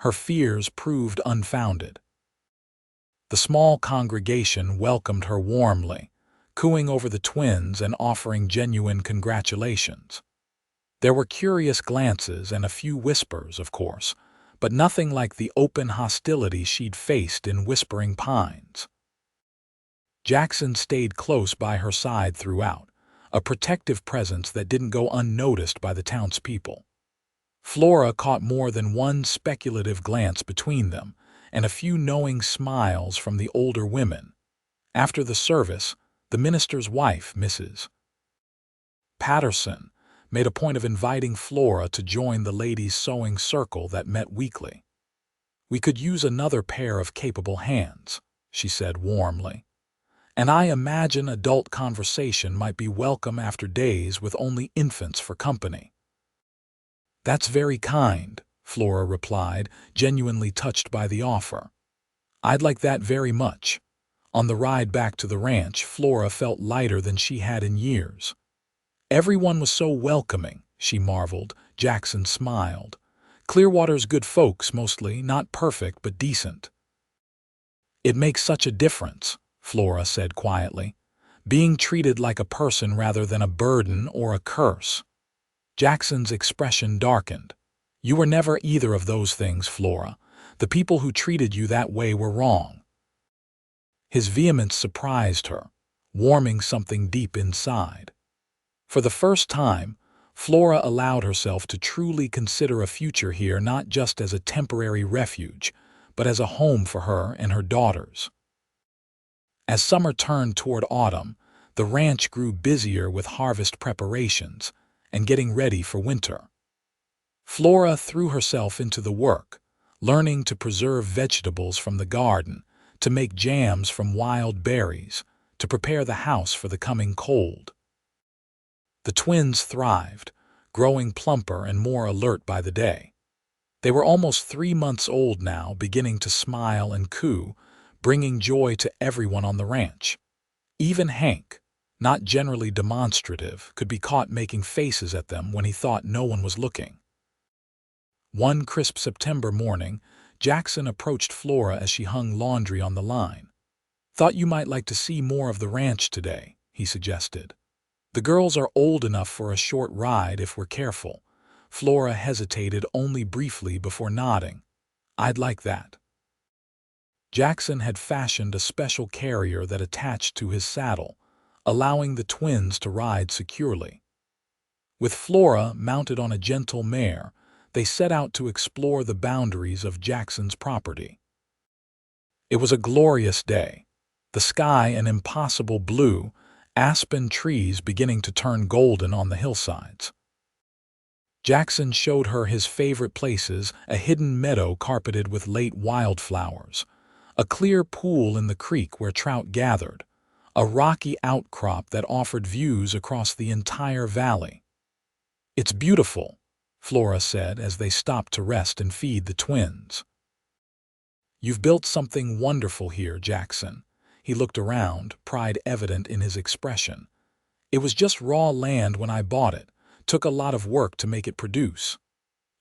Her fears proved unfounded. The small congregation welcomed her warmly, cooing over the twins and offering genuine congratulations. There were curious glances and a few whispers, of course, but nothing like the open hostility she'd faced in Whispering Pines. Jackson stayed close by her side throughout, a protective presence that didn't go unnoticed by the townspeople. Flora caught more than one speculative glance between them, and a few knowing smiles from the older women. After the service, the minister's wife, Mrs. Patterson, made a point of inviting Flora to join the ladies' sewing circle that met weekly. "We could use another pair of capable hands," she said warmly. "And I imagine adult conversation might be welcome after days with only infants for company." "That's very kind," Flora replied, genuinely touched by the offer. "I'd like that very much." On the ride back to the ranch, Flora felt lighter than she had in years. "Everyone was so welcoming," she marveled. Jackson smiled. "Clearwater's good folks mostly, not perfect but decent." "It makes such a difference," Flora said quietly. "Being treated like a person rather than a burden or a curse." Jackson's expression darkened. "You were never either of those things, Flora. The people who treated you that way were wrong." His vehemence surprised her, warming something deep inside. For the first time, Flora allowed herself to truly consider a future here not just as a temporary refuge, but as a home for her and her daughters. As summer turned toward autumn, the ranch grew busier with harvest preparations and getting ready for winter. Flora threw herself into the work, learning to preserve vegetables from the garden, to make jams from wild berries, to prepare the house for the coming cold. The twins thrived, growing plumper and more alert by the day. They were almost 3 months old now, beginning to smile and coo, bringing joy to everyone on the ranch. Even Hank, not generally demonstrative, could be caught making faces at them when he thought no one was looking. One crisp September morning, Jackson approached Flora as she hung laundry on the line. "Thought you might like to see more of the ranch today," he suggested. "The girls are old enough for a short ride if we're careful." Flora hesitated only briefly before nodding. "I'd like that." Jackson had fashioned a special carrier that attached to his saddle, allowing the twins to ride securely. With Flora mounted on a gentle mare, they set out to explore the boundaries of Jackson's property. It was a glorious day, the sky an impossible blue, aspen trees beginning to turn golden on the hillsides. Jackson showed her his favorite places, a hidden meadow carpeted with late wildflowers, a clear pool in the creek where trout gathered, a rocky outcrop that offered views across the entire valley. "It's beautiful," Flora said as they stopped to rest and feed the twins. "You've built something wonderful here, Jackson." He looked around, pride evident in his expression. "It was just raw land when I bought it. Took a lot of work to make it produce."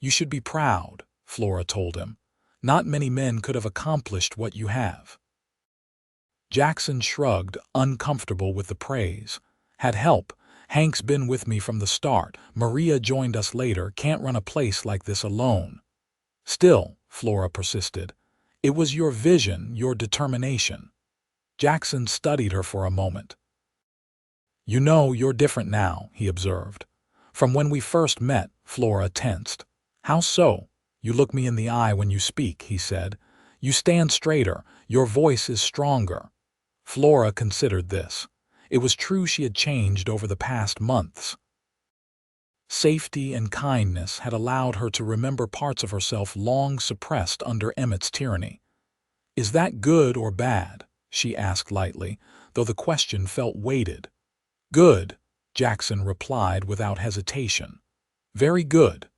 "You should be proud," Flora told him. "Not many men could have accomplished what you have." Jackson shrugged, uncomfortable with the praise. "Had help. Hank's been with me from the start. Maria joined us later. Can't run a place like this alone." "Still," Flora persisted, "it was your vision, your determination." Jackson studied her for a moment. "You know, you're different now," he observed. "From when we first met." Flora tensed. "How so?" "You look me in the eye when you speak," he said. "You stand straighter. Your voice is stronger." Flora considered this. It was true she had changed over the past months. Safety and kindness had allowed her to remember parts of herself long suppressed under Emmett's tyranny. "Is that good or bad?" she asked lightly, though the question felt weighted. "Good," Jackson replied without hesitation. "Very good."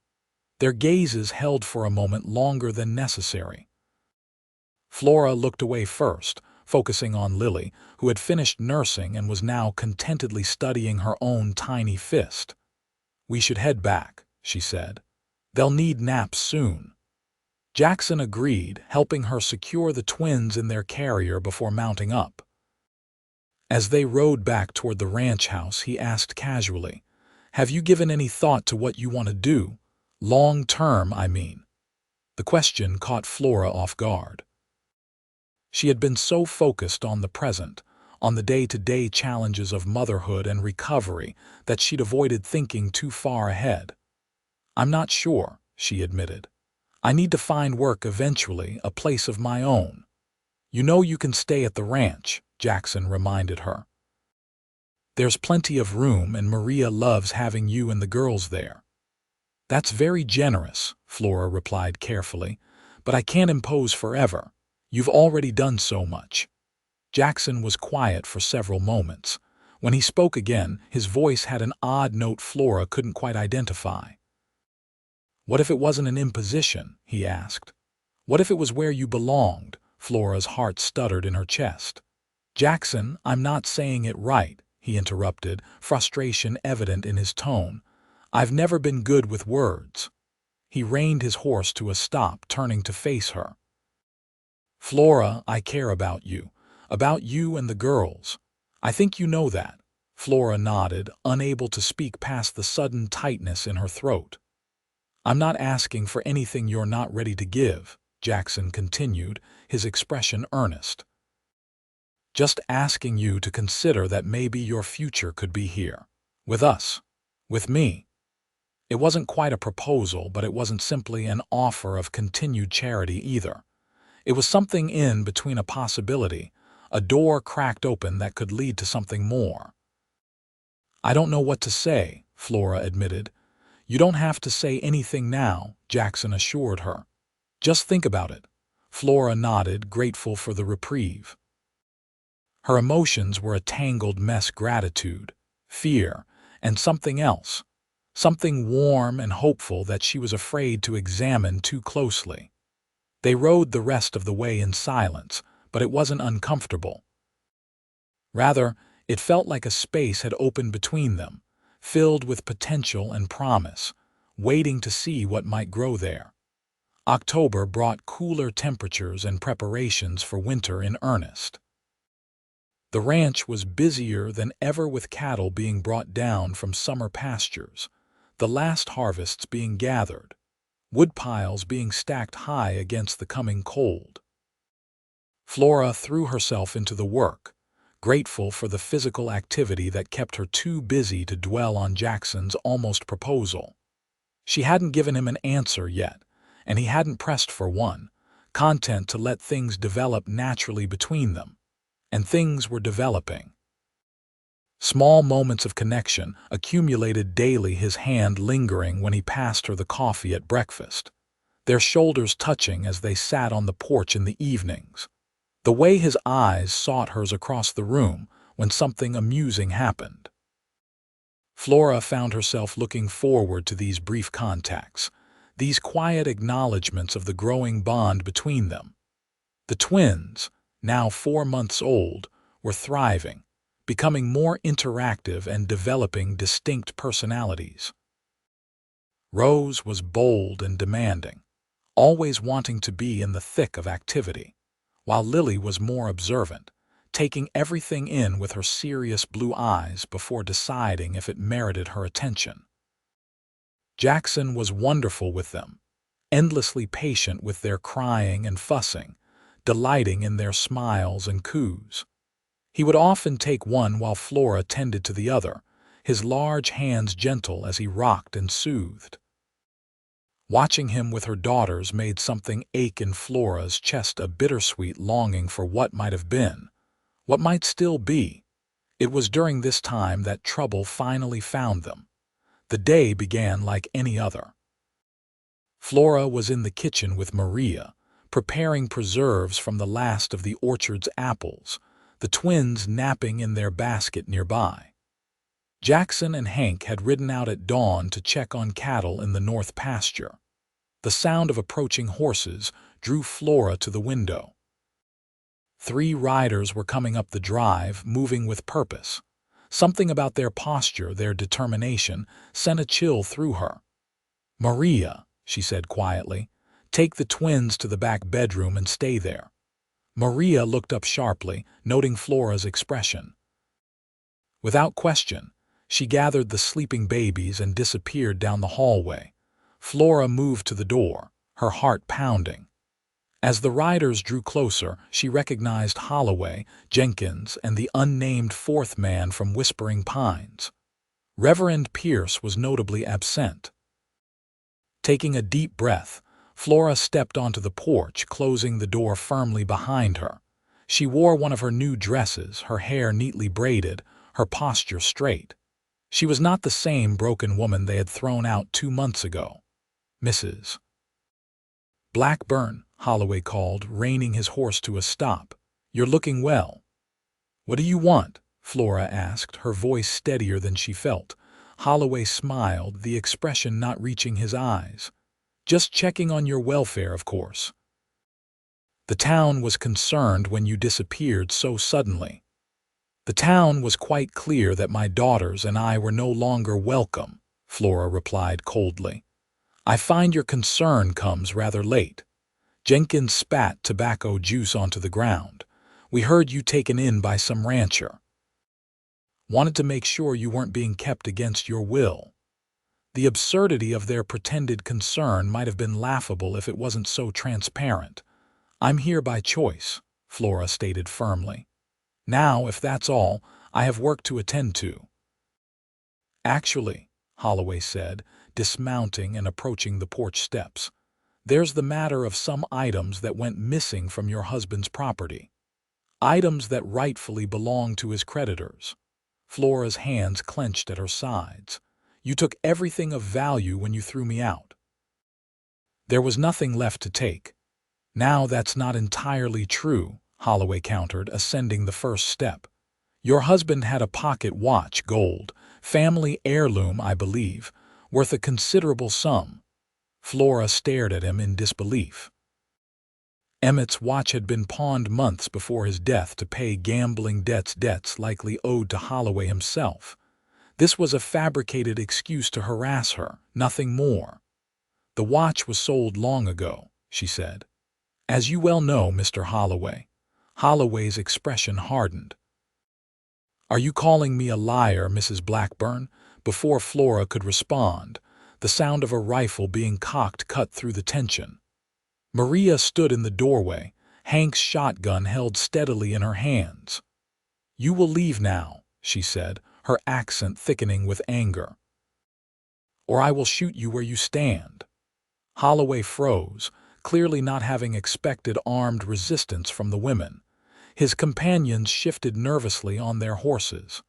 Their gazes held for a moment longer than necessary. Flora looked away first, focusing on Lily, who had finished nursing and was now contentedly studying her own tiny fist. "We should head back," she said. "They'll need naps soon." Jackson agreed, helping her secure the twins in their carrier before mounting up. As they rode back toward the ranch house, he asked casually, "Have you given any thought to what you want to do? Long term, I mean." The question caught Flora off guard. She had been so focused on the present, on the day-to-day challenges of motherhood and recovery, that she'd avoided thinking too far ahead. "I'm not sure," she admitted. "I need to find work eventually, a place of my own." "You know you can stay at the ranch," Jackson reminded her. There's plenty of room and Maria loves having you and the girls there." "That's very generous," Flora replied carefully, "but I can't impose forever. You've already done so much." Jackson was quiet for several moments. When he spoke again, his voice had an odd note Flora couldn't quite identify. "What if it wasn't an imposition?" he asked. "What if it was where you belonged?" Flora's heart stuttered in her chest. "Jackson, I'm not saying it right," he interrupted, frustration evident in his tone. "I've never been good with words." He reined his horse to a stop, turning to face her. "Flora, I care about you and the girls. I think you know that." Flora nodded, unable to speak past the sudden tightness in her throat. "I'm not asking for anything you're not ready to give," Jackson continued, his expression earnest. "Just asking you to consider that maybe your future could be here. With us. With me." It wasn't quite a proposal, but it wasn't simply an offer of continued charity either. It was something in between, a possibility, a door cracked open that could lead to something more. "I don't know what to say," Flora admitted. "You don't have to say anything now," Jackson assured her. "Just think about it." Flora nodded, grateful for the reprieve. Her emotions were a tangled mess: gratitude, fear, and something else. Something warm and hopeful that she was afraid to examine too closely. They rode the rest of the way in silence, but it wasn't uncomfortable. Rather, it felt like a space had opened between them, filled with potential and promise, waiting to see what might grow there. October brought cooler temperatures and preparations for winter in earnest. The ranch was busier than ever, with cattle being brought down from summer pastures, the last harvests being gathered, woodpiles being stacked high against the coming cold. Flora threw herself into the work, grateful for the physical activity that kept her too busy to dwell on Jackson's almost proposal. She hadn't given him an answer yet, and he hadn't pressed for one, content to let things develop naturally between them. And things were developing. Small moments of connection accumulated daily, his hand lingering when he passed her the coffee at breakfast, their shoulders touching as they sat on the porch in the evenings, the way his eyes sought hers across the room when something amusing happened. Flora found herself looking forward to these brief contacts, these quiet acknowledgments of the growing bond between them. The twins, now 4 months old, were thriving, becoming more interactive and developing distinct personalities. Rose was bold and demanding, always wanting to be in the thick of activity, while Lily was more observant, taking everything in with her serious blue eyes before deciding if it merited her attention. Jackson was wonderful with them, endlessly patient with their crying and fussing, delighting in their smiles and coos. He would often take one while Flora tended to the other, his large hands gentle as he rocked and soothed. Watching him with her daughters made something ache in Flora's chest, a bittersweet longing for what might have been, what might still be. It was during this time that trouble finally found them. The day began like any other. Flora was in the kitchen with Maria, preparing preserves from the last of the orchard's apples, the twins napping in their basket nearby. Jackson and Hank had ridden out at dawn to check on cattle in the north pasture. The sound of approaching horses drew Flora to the window. 3 riders were coming up the drive, moving with purpose. Something about their posture, their determination, sent a chill through her. "Maria," she said quietly, "take the twins to the back bedroom and stay there." Maria looked up sharply, noting Flora's expression. Without question, she gathered the sleeping babies and disappeared down the hallway. Flora moved to the door, her heart pounding. As the riders drew closer, she recognized Holloway, Jenkins, and the unnamed 4th man from Whispering Pines. Reverend Pierce was notably absent. Taking a deep breath, Flora stepped onto the porch, closing the door firmly behind her. She wore one of her new dresses, her hair neatly braided, her posture straight. She was not the same broken woman they had thrown out 2 months ago. "Mrs. Blackburn," Holloway called, reining his horse to a stop. "You're looking well." "What do you want?" Flora asked, her voice steadier than she felt. Holloway smiled, the expression not reaching his eyes. "Just checking on your welfare, of course. The town was concerned when you disappeared so suddenly." "The town was quite clear that my daughters and I were no longer welcome," Flora replied coldly. "I find your concern comes rather late." Jenkins spat tobacco juice onto the ground. "We heard you taken in by some rancher. Wanted to make sure you weren't being kept against your will." The absurdity of their pretended concern might have been laughable if it wasn't so transparent. "I'm here by choice," Flora stated firmly. "Now, if that's all, I have work to attend to." "Actually," Holloway said, dismounting and approaching the porch steps, "there's the matter of some items that went missing from your husband's property. Items that rightfully belong to his creditors." Flora's hands clenched at her sides. "You took everything of value when you threw me out." "There was nothing left to take." "Now that's not entirely true," Holloway countered, ascending the first step. "Your husband had a pocket watch, gold, family heirloom, I believe, worth a considerable sum." Flora stared at him in disbelief. Emmett's watch had been pawned months before his death to pay gambling debts likely owed to Holloway himself. This was a fabricated excuse to harass her, nothing more. "The watch was sold long ago," she said. "As you well know, Mr. Holloway." Holloway's expression hardened. "Are you calling me a liar, Mrs. Blackburn?" Before Flora could respond, the sound of a rifle being cocked cut through the tension. Maria stood in the doorway, Hank's shotgun held steadily in her hands. "You will leave now," she said, her accent thickening with anger. "Or I will shoot you where you stand." Holloway froze, clearly not having expected armed resistance from the women. His companions shifted nervously on their horses.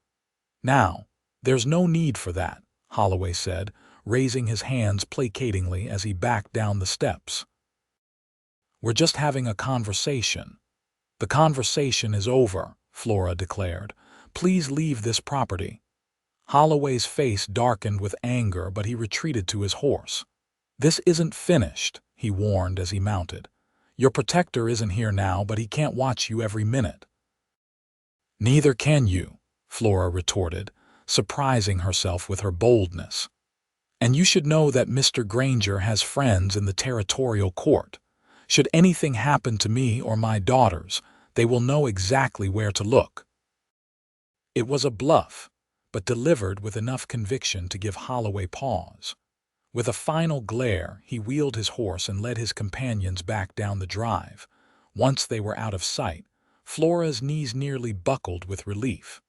"Now, there's no need for that," Holloway said, raising his hands placatingly as he backed down the steps. "We're just having a conversation." "The conversation is over," Flora declared. "Please leave this property." Holloway's face darkened with anger, but he retreated to his horse. "This isn't finished," he warned as he mounted. "Your protector isn't here now, but he can't watch you every minute." "Neither can you," Flora retorted, surprising herself with her boldness. "And you should know that Mr. Granger has friends in the territorial court. Should anything happen to me or my daughters, they will know exactly where to look." It was a bluff, but delivered with enough conviction to give Holloway pause. With a final glare, he wheeled his horse and led his companions back down the drive. Once they were out of sight, Flora's knees nearly buckled with relief.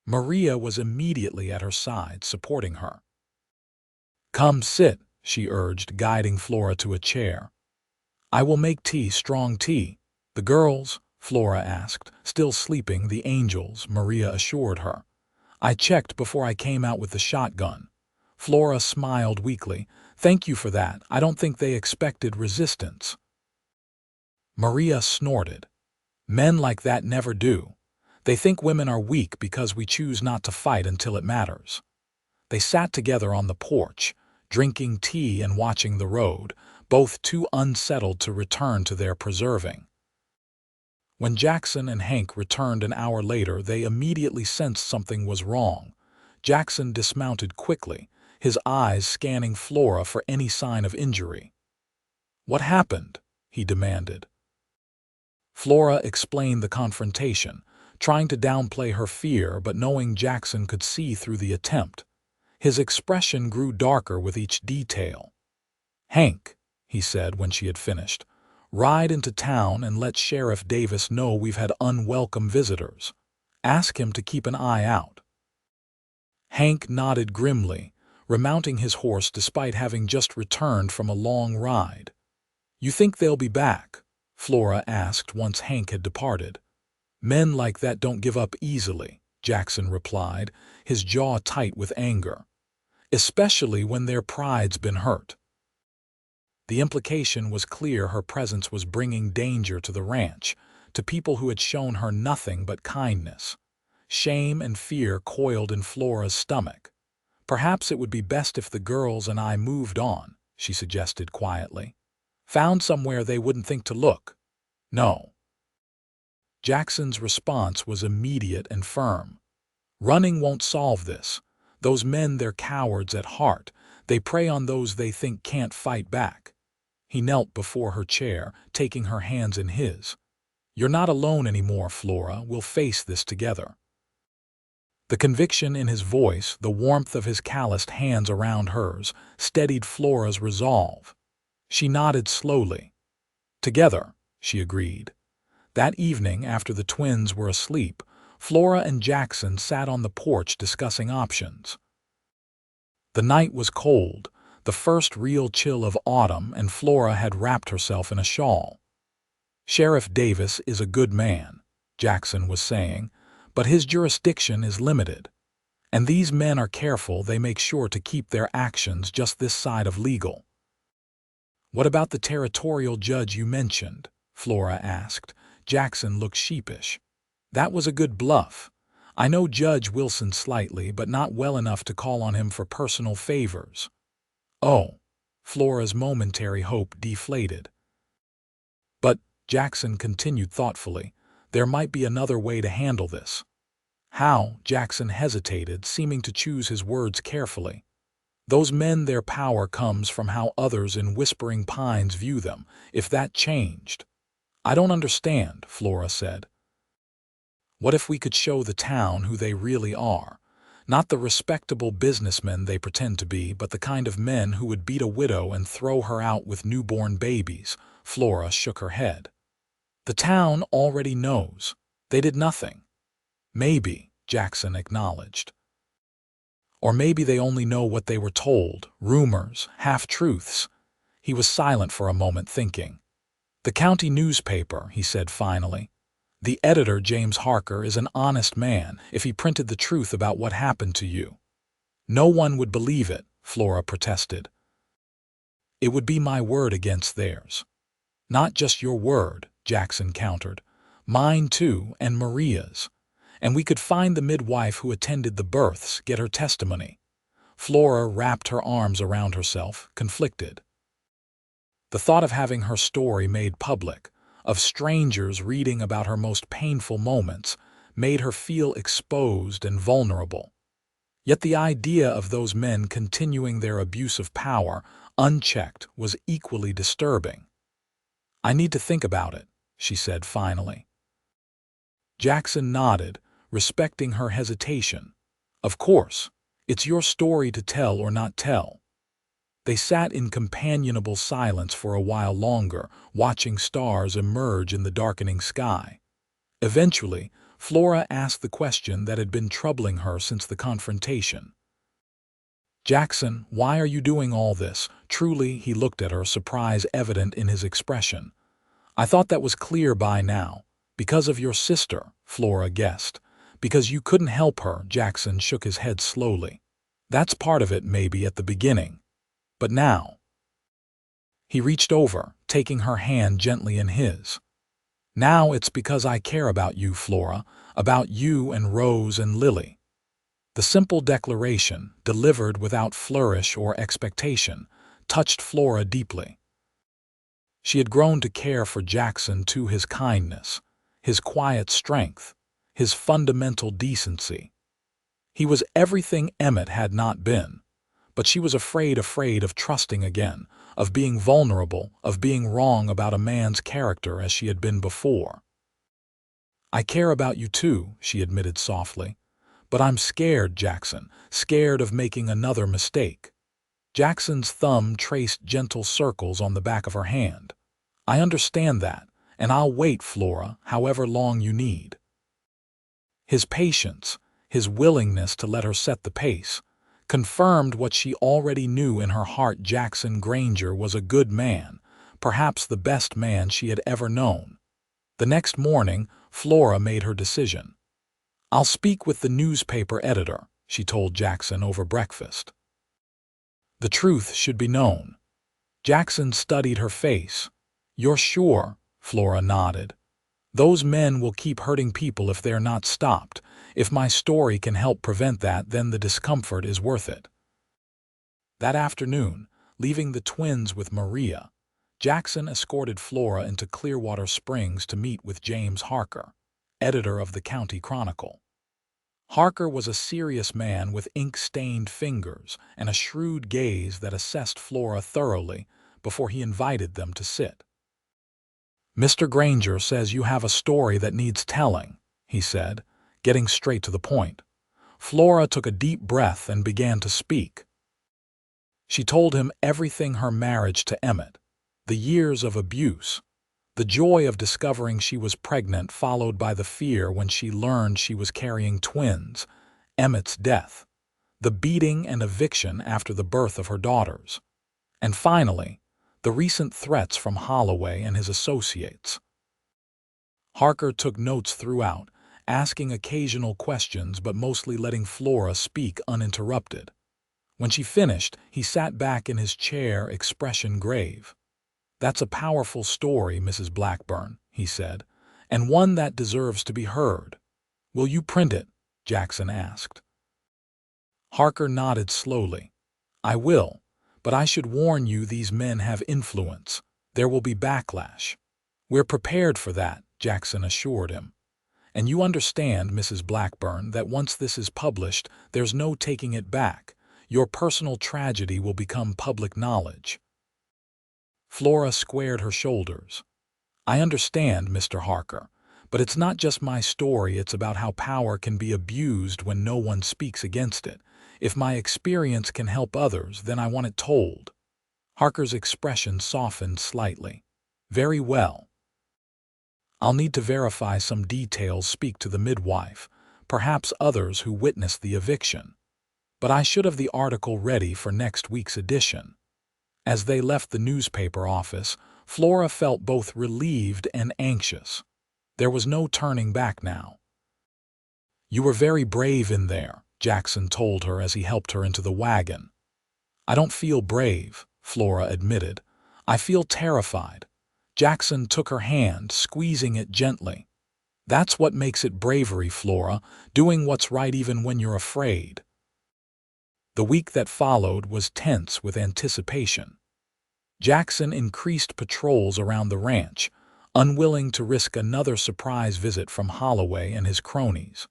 Maria was immediately at her side, supporting her. "Come sit," she urged, guiding Flora to a chair. "I will make tea, strong tea." "The girls?" Flora asked. "Still sleeping, the angels," Maria assured her. "I checked before I came out with the shotgun." Flora smiled weakly. "Thank you for that. I don't think they expected resistance." Maria snorted. "Men like that never do. They think women are weak because we choose not to fight until it matters." They sat together on the porch, drinking tea and watching the road, both too unsettled to return to their preserving. When Jackson and Hank returned an hour later, they immediately sensed something was wrong. Jackson dismounted quickly, his eyes scanning Flora for any sign of injury. "What happened?" he demanded. Flora explained the confrontation, trying to downplay her fear but knowing Jackson could see through the attempt. His expression grew darker with each detail. "Hank," he said when she had finished, "ride into town and let Sheriff Davis know we've had unwelcome visitors. Ask him to keep an eye out." Hank nodded grimly, remounting his horse despite having just returned from a long ride. "You think they'll be back?" Flora asked once Hank had departed. "Men like that don't give up easily," Jackson replied, his jaw tight with anger. "Especially when their pride's been hurt." The implication was clear. Her presence was bringing danger to the ranch, to people who had shown her nothing but kindness. Shame and fear coiled in Flora's stomach. "Perhaps it would be best if the girls and I moved on," she suggested quietly. "Found somewhere they wouldn't think to look." "No." Jackson's response was immediate and firm. "Running won't solve this. Those men, they're cowards at heart. They prey on those they think can't fight back." He knelt before her chair, taking her hands in his. "You're not alone anymore, Flora. We'll face this together." The conviction in his voice, the warmth of his calloused hands around hers, steadied Flora's resolve. She nodded slowly. "Together," she agreed. That evening, after the twins were asleep, Flora and Jackson sat on the porch discussing options. The night was cold, the first real chill of autumn, and Flora had wrapped herself in a shawl. "Sheriff Davis is a good man," Jackson was saying, "but his jurisdiction is limited. And these men are careful. They make sure to keep their actions just this side of legal." "What about the territorial judge you mentioned?" Flora asked. Jackson looked sheepish. "That was a good bluff. I know Judge Wilson slightly, but not well enough to call on him for personal favors." "Oh." Flora's momentary hope deflated. "But," Jackson continued thoughtfully, "there might be another way to handle this." "How?" Jackson hesitated, seeming to choose his words carefully. "Those men, their power comes from how others in Whispering Pines view them. If that changed—" "I don't understand," Flora said. "What if we could show the town who they really are? Not the respectable businessmen they pretend to be, but the kind of men who would beat a widow and throw her out with newborn babies." Flora shook her head. "The town already knows. They did nothing." "Maybe," Jackson acknowledged. "Or maybe they only know what they were told, rumors, half-truths." He was silent for a moment, thinking. "The county newspaper," he said finally. "The editor, James Harker, is an honest man. If he printed the truth about what happened to you—" "No one would believe it," Flora protested. "It would be my word against theirs." "Not just your word," Jackson countered. "Mine too, and Maria's. And we could find the midwife who attended the births, get her testimony." Flora wrapped her arms around herself, conflicted. The thought of having her story made public, of strangers reading about her most painful moments, made her feel exposed and vulnerable. Yet the idea of those men continuing their abuse of power, unchecked, was equally disturbing. "I need to think about it," she said finally. Jackson nodded, respecting her hesitation. "Of course, it's your story to tell or not tell." They sat in companionable silence for a while longer, watching stars emerge in the darkening sky. Eventually, Flora asked the question that had been troubling her since the confrontation. "Jackson, why are you doing all this?" Truly, he looked at her, surprise evident in his expression. "I thought that was clear by now." "Because of your sister," Flora guessed. "Because you couldn't help her," Jackson shook his head slowly. "That's part of it, maybe, at the beginning. But now—" He reached over, taking her hand gently in his. "Now it's because I care about you, Flora, about you and Rose and Lily." The simple declaration, delivered without flourish or expectation, touched Flora deeply. She had grown to care for Jackson, to his kindness, his quiet strength, his fundamental decency. He was everything Emmett had not been. But she was afraid of trusting again, of being vulnerable, of being wrong about a man's character as she had been before. "I care about you too," she admitted softly. "But I'm scared, Jackson, scared of making another mistake." Jackson's thumb traced gentle circles on the back of her hand. "I understand that, and I'll wait, Flora, however long you need." His patience, his willingness to let her set the pace, confirmed what she already knew in her heart. Jackson Granger was a good man, perhaps the best man she had ever known. The next morning, Flora made her decision. "I'll speak with the newspaper editor," she told Jackson over breakfast. "The truth should be known." Jackson studied her face. "You're sure?" Flora nodded. "Those men will keep hurting people if they're not stopped. If my story can help prevent that, then the discomfort is worth it." That afternoon, leaving the twins with Maria, Jackson escorted Flora into Clearwater Springs to meet with James Harker, editor of the County Chronicle. Harker was a serious man with ink-stained fingers and a shrewd gaze that assessed Flora thoroughly before he invited them to sit. "Mr. Granger says you have a story that needs telling," he said, getting straight to the point. Flora took a deep breath and began to speak. She told him everything: her marriage to Emmett, the years of abuse, the joy of discovering she was pregnant followed by the fear when she learned she was carrying twins, Emmett's death, the beating and eviction after the birth of her daughters, and finally, the recent threats from Holloway and his associates. Harker took notes throughout, asking occasional questions but mostly letting Flora speak uninterrupted. When she finished, he sat back in his chair, expression grave. "That's a powerful story, Mrs. Blackburn," he said, "and one that deserves to be heard." "Will you print it?" Jackson asked. Harker nodded slowly. "I will, but I should warn you, these men have influence. There will be backlash." "We're prepared for that," Jackson assured him. "And you understand, Mrs. Blackburn, that once this is published, there's no taking it back. Your personal tragedy will become public knowledge." Flora squared her shoulders. "I understand, Mr. Harker, but it's not just my story. It's about how power can be abused when no one speaks against it. If my experience can help others, then I want it told." Harker's expression softened slightly. "Very well. I'll need to verify some details, speak to the midwife, perhaps others who witnessed the eviction. But I should have the article ready for next week's edition." As they left the newspaper office, Flora felt both relieved and anxious. There was no turning back now. "You were very brave in there," Jackson told her as he helped her into the wagon. "I don't feel brave," Flora admitted. "I feel terrified." Jackson took her hand, squeezing it gently. "That's what makes it bravery, Flora, doing what's right even when you're afraid." The week that followed was tense with anticipation. Jackson increased patrols around the ranch, unwilling to risk another surprise visit from Holloway and his cronies.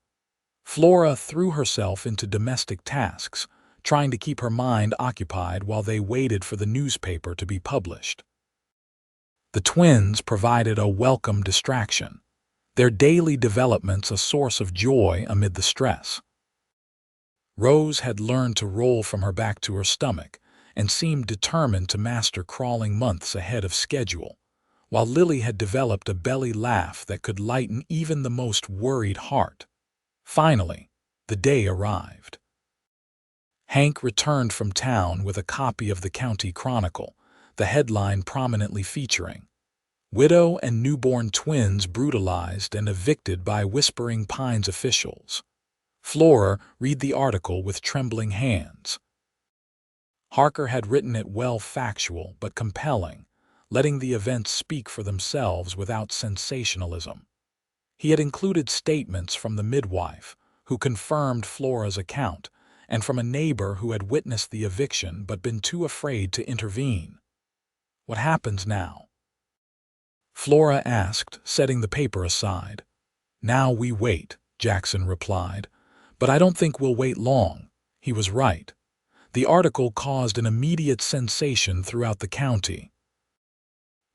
Flora threw herself into domestic tasks, trying to keep her mind occupied while they waited for the newspaper to be published. The twins provided a welcome distraction, their daily developments a source of joy amid the stress. Rose had learned to roll from her back to her stomach and seemed determined to master crawling months ahead of schedule, while Lily had developed a belly laugh that could lighten even the most worried heart. Finally, the day arrived. Hank returned from town with a copy of the County Chronicle, the headline prominently featuring, "Widow and newborn twins brutalized and evicted by Whispering Pines officials." Flora read the article with trembling hands. Harker had written it well, factual but compelling, letting the events speak for themselves without sensationalism. He had included statements from the midwife, who confirmed Flora's account, and from a neighbor who had witnessed the eviction but been too afraid to intervene. "What happens now?" Flora asked, setting the paper aside. "Now we wait," Jackson replied. "But I don't think we'll wait long." He was right. The article caused an immediate sensation throughout the county.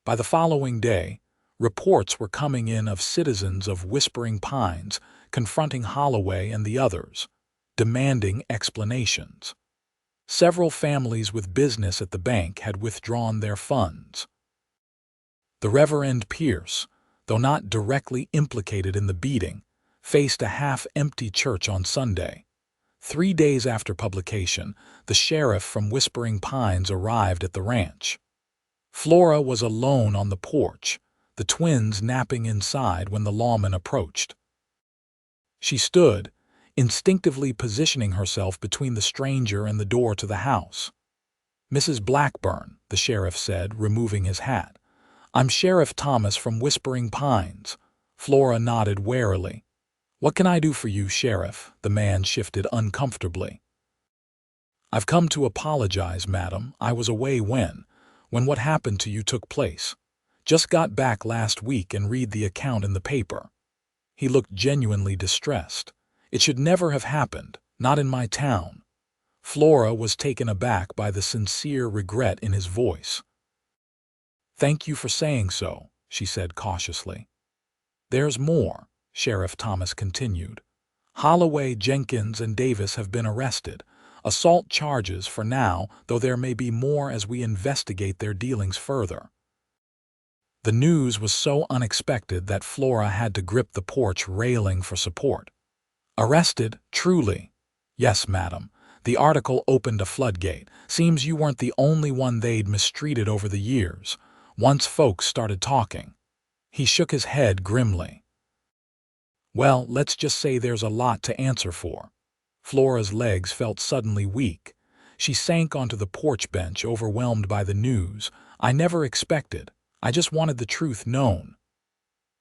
By the following day, reports were coming in of citizens of Whispering Pines confronting Holloway and the others, demanding explanations. Several families with business at the bank had withdrawn their funds. The Reverend Pierce, though not directly implicated in the beating, faced a half-empty church on Sunday. 3 days after publication, the sheriff from Whispering Pines arrived at the ranch. Flora was alone on the porch, the twins napping inside when the lawman approached. She stood, instinctively positioning herself between the stranger and the door to the house. "Mrs. Blackburn," the sheriff said, removing his hat. "I'm Sheriff Thomas from Whispering Pines." Flora nodded warily. "What can I do for you, Sheriff?" The man shifted uncomfortably. "I've come to apologize, madam. I was away when what happened to you took place. Just got back last week and read the account in the paper." He looked genuinely distressed. "It should never have happened, not in my town." Flora was taken aback by the sincere regret in his voice. "Thank you for saying so," she said cautiously. "There's more," Sheriff Thomas continued. "Holloway, Jenkins, and Davis have been arrested. Assault charges for now, though there may be more as we investigate their dealings further." The news was so unexpected that Flora had to grip the porch railing for support. "Arrested, truly?" "Yes, madam. The article opened a floodgate. Seems you weren't the only one they'd mistreated over the years. Once folks started talking." He shook his head grimly. "Well, let's just say there's a lot to answer for." Flora's legs felt suddenly weak. She sank onto the porch bench, overwhelmed by the news. "I never expected. I just wanted the truth known."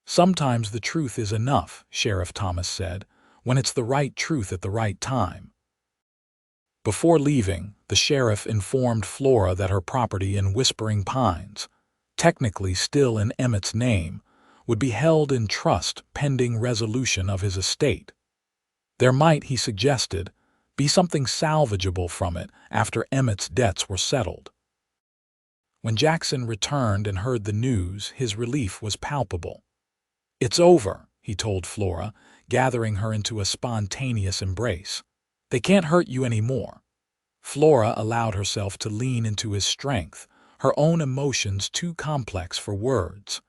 "Sometimes the truth is enough," Sheriff Thomas said, "when it's the right truth at the right time." Before leaving, the sheriff informed Flora that her property in Whispering Pines, technically still in Emmett's name, would be held in trust pending resolution of his estate. There might, he suggested, be something salvageable from it after Emmett's debts were settled. When Jackson returned and heard the news, his relief was palpable. "It's over," he told Flora, gathering her into a spontaneous embrace. "They can't hurt you anymore." Flora allowed herself to lean into his strength, her own emotions too complex for words.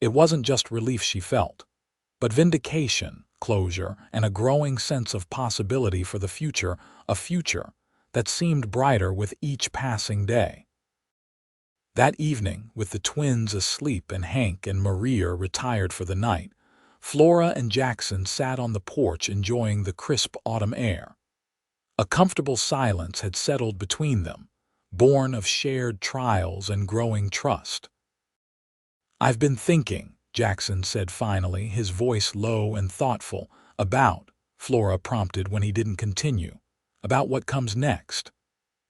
It wasn't just relief she felt, but vindication, closure, and a growing sense of possibility for the future, a future that seemed brighter with each passing day. That evening, with the twins asleep and Hank and Maria retired for the night, Flora and Jackson sat on the porch enjoying the crisp autumn air. A comfortable silence had settled between them, born of shared trials and growing trust. "I've been thinking," Jackson said finally, his voice low and thoughtful. "About," Flora prompted when he didn't continue. "About what comes next."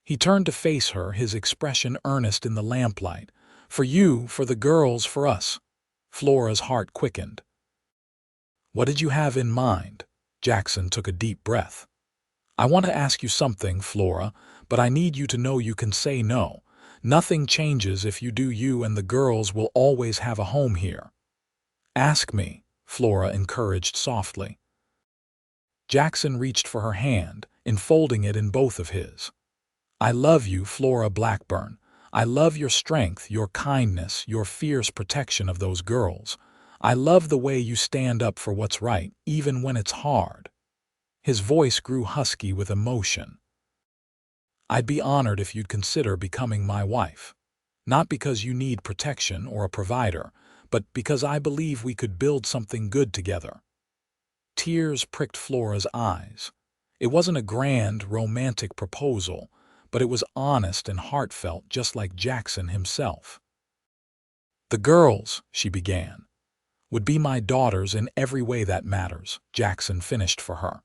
He turned to face her, his expression earnest in the lamplight. "For you, for the girls, for us." Flora's heart quickened. "What did you have in mind?" Jackson took a deep breath. "I want to ask you something, Flora, but I need you to know you can say no. Nothing changes if you do. You and the girls will always have a home here." "Ask me," Flora encouraged softly. Jackson reached for her hand, enfolding it in both of his. "I love you, Flora Blackburn. I love your strength, your kindness, your fierce protection of those girls. I love the way you stand up for what's right, even when it's hard." His voice grew husky with emotion. "I'd be honored if you'd consider becoming my wife. Not because you need protection or a provider, but because I believe we could build something good together." Tears pricked Flora's eyes. It wasn't a grand, romantic proposal, but it was honest and heartfelt, just like Jackson himself. "The girls," she began, "would be my daughters in every way that matters," Jackson finished for her.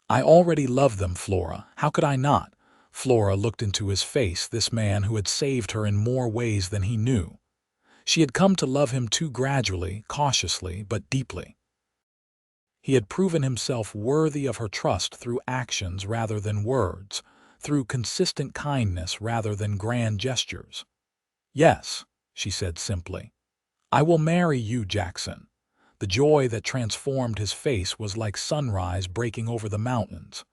"I already love them, Flora. How could I not?" Flora looked into his face, this man who had saved her in more ways than he knew. She had come to love him too gradually, cautiously, but deeply. He had proven himself worthy of her trust through actions rather than words, through consistent kindness rather than grand gestures. "Yes," she said simply. "I will marry you, Jackson." The joy that transformed his face was like sunrise breaking over the mountains.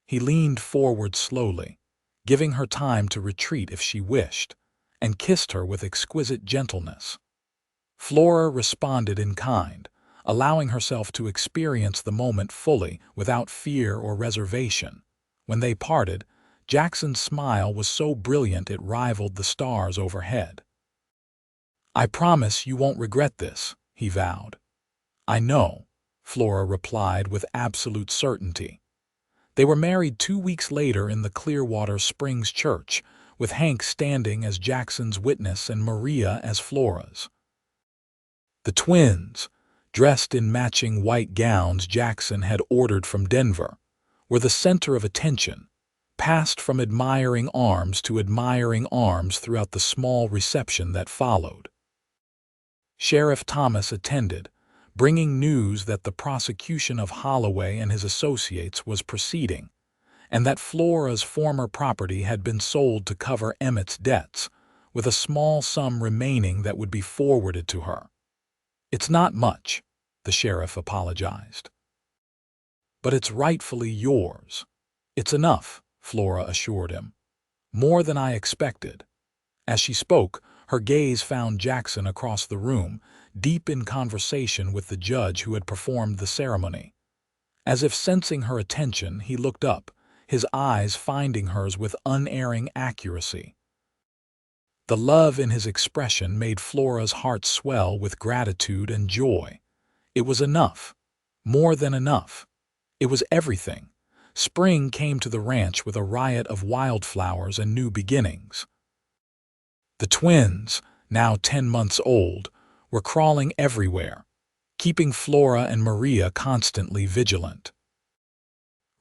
He leaned forward slowly, giving her time to retreat if she wished, and kissed her with exquisite gentleness. Flora responded in kind, allowing herself to experience the moment fully without fear or reservation. When they parted, Jackson's smile was so brilliant it rivaled the stars overhead. "I promise you won't regret this," he vowed. "I know," Flora replied with absolute certainty. They were married 2 weeks later in the Clearwater Springs church, with Hank standing as Jackson's witness and Maria as Flora's. The twins, dressed in matching white gowns Jackson had ordered from Denver, were the center of attention, passed from admiring arms to admiring arms throughout the small reception that followed. Sheriff Thomas attended, bringing news that the prosecution of Holloway and his associates was proceeding, and that Flora's former property had been sold to cover Emmett's debts, with a small sum remaining that would be forwarded to her. "It's not much," the sheriff apologized. "But it's rightfully yours." "It's enough," Flora assured him. "More than I expected." As she spoke, her gaze found Jackson across the room, deep in conversation with the judge who had performed the ceremony. As if sensing her attention, he looked up, his eyes finding hers with unerring accuracy. The love in his expression made Flora's heart swell with gratitude and joy. It was enough. More than enough. It was everything. Spring came to the ranch with a riot of wildflowers and new beginnings. The twins, now 10 months old, were crawling everywhere, keeping Flora and Maria constantly vigilant.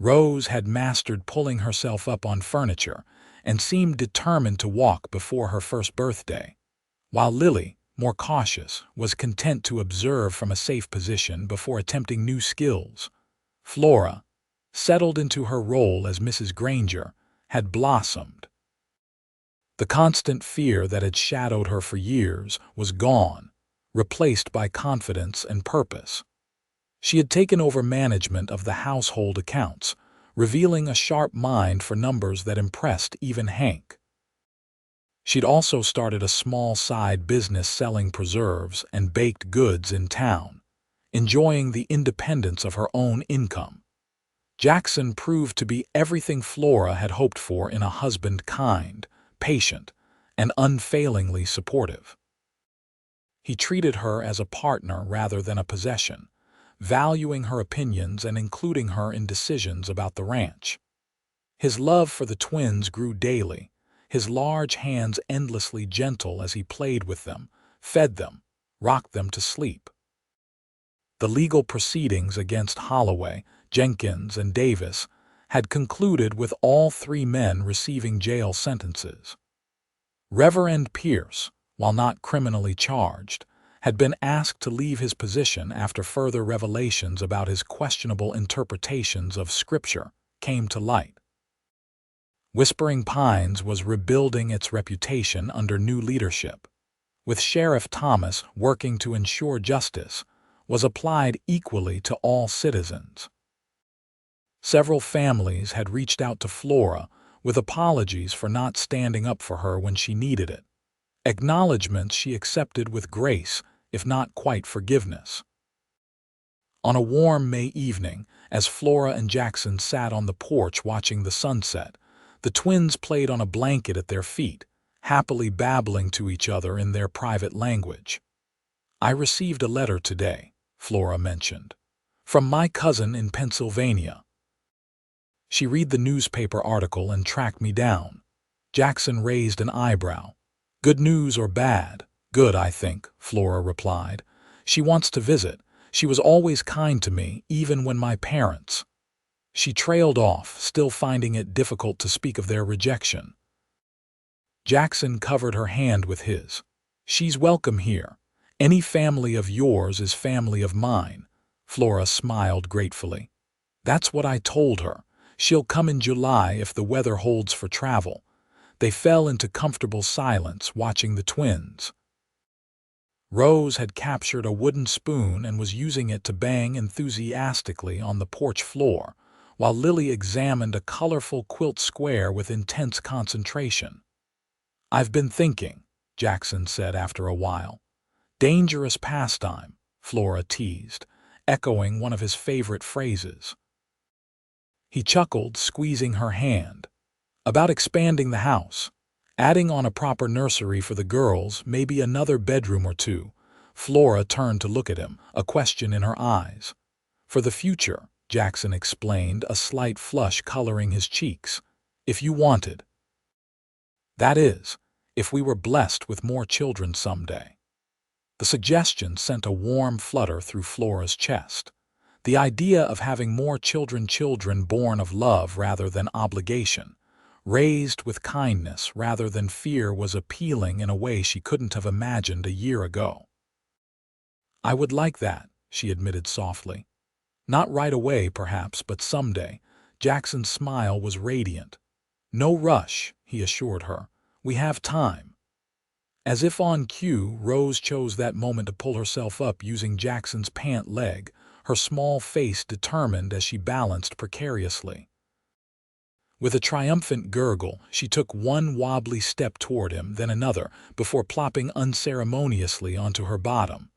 Rose had mastered pulling herself up on furniture and seemed determined to walk before her first birthday, while Lily, more cautious, was content to observe from a safe position before attempting new skills. Flora, settled into her role as Mrs. Granger, had blossomed. The constant fear that had shadowed her for years was gone, replaced by confidence and purpose. She had taken over management of the household accounts, revealing a sharp mind for numbers that impressed even Hank. She'd also started a small side business selling preserves and baked goods in town, enjoying the independence of her own income. Jackson proved to be everything Flora had hoped for in a husband: kind, patient, and unfailingly supportive. He treated her as a partner rather than a possession, valuing her opinions and including her in decisions about the ranch. His love for the twins grew daily, his large hands endlessly gentle as he played with them, fed them, rocked them to sleep. The legal proceedings against Holloway, Jenkins, and Davis had concluded with all 3 men receiving jail sentences. Reverend Pierce, while not criminally charged, had been asked to leave his position after further revelations about his questionable interpretations of Scripture came to light. Whispering Pines was rebuilding its reputation under new leadership, with Sheriff Thomas working to ensure justice was applied equally to all citizens. Several families had reached out to Flora with apologies for not standing up for her when she needed it, acknowledgments she accepted with grace, if not quite forgiveness. On a warm May evening, as Flora and Jackson sat on the porch watching the sunset, the twins played on a blanket at their feet, happily babbling to each other in their private language. "I received a letter today," Flora mentioned, "from my cousin in Pennsylvania. She read the newspaper article and tracked me down." Jackson raised an eyebrow. "Good news or bad?" "Good, I think," Flora replied. "She wants to visit. She was always kind to me, even when my parents—" She trailed off, still finding it difficult to speak of their rejection. Jackson covered her hand with his. "She's welcome here. Any family of yours is family of mine." Flora smiled gratefully. "That's what I told her. She'll come in July if the weather holds for travel." They fell into comfortable silence watching the twins. Rose had captured a wooden spoon and was using it to bang enthusiastically on the porch floor, while Lily examined a colorful quilt square with intense concentration. "I've been thinking," Jackson said after a while. "Dangerous pastime," Flora teased, echoing one of his favorite phrases. He chuckled, squeezing her hand. "About expanding the house, adding on a proper nursery for the girls, maybe another bedroom or 2. Flora turned to look at him, a question in her eyes. For the future, Jackson explained, a slight flush coloring his cheeks. If you wanted. That is, if we were blessed with more children someday. The suggestion sent a warm flutter through Flora's chest. The idea of having more children born of love rather than obligation, raised with kindness rather than fear, was appealing in a way she couldn't have imagined a year ago. I would like that, she admitted softly. Not right away, perhaps, but someday. Jackson's smile was radiant. No rush, he assured her. We have time. As if on cue, Rose chose that moment to pull herself up using Jackson's pant leg, her small face determined as she balanced precariously. With a triumphant gurgle, she took one wobbly step toward him, then another, before plopping unceremoniously onto her bottom.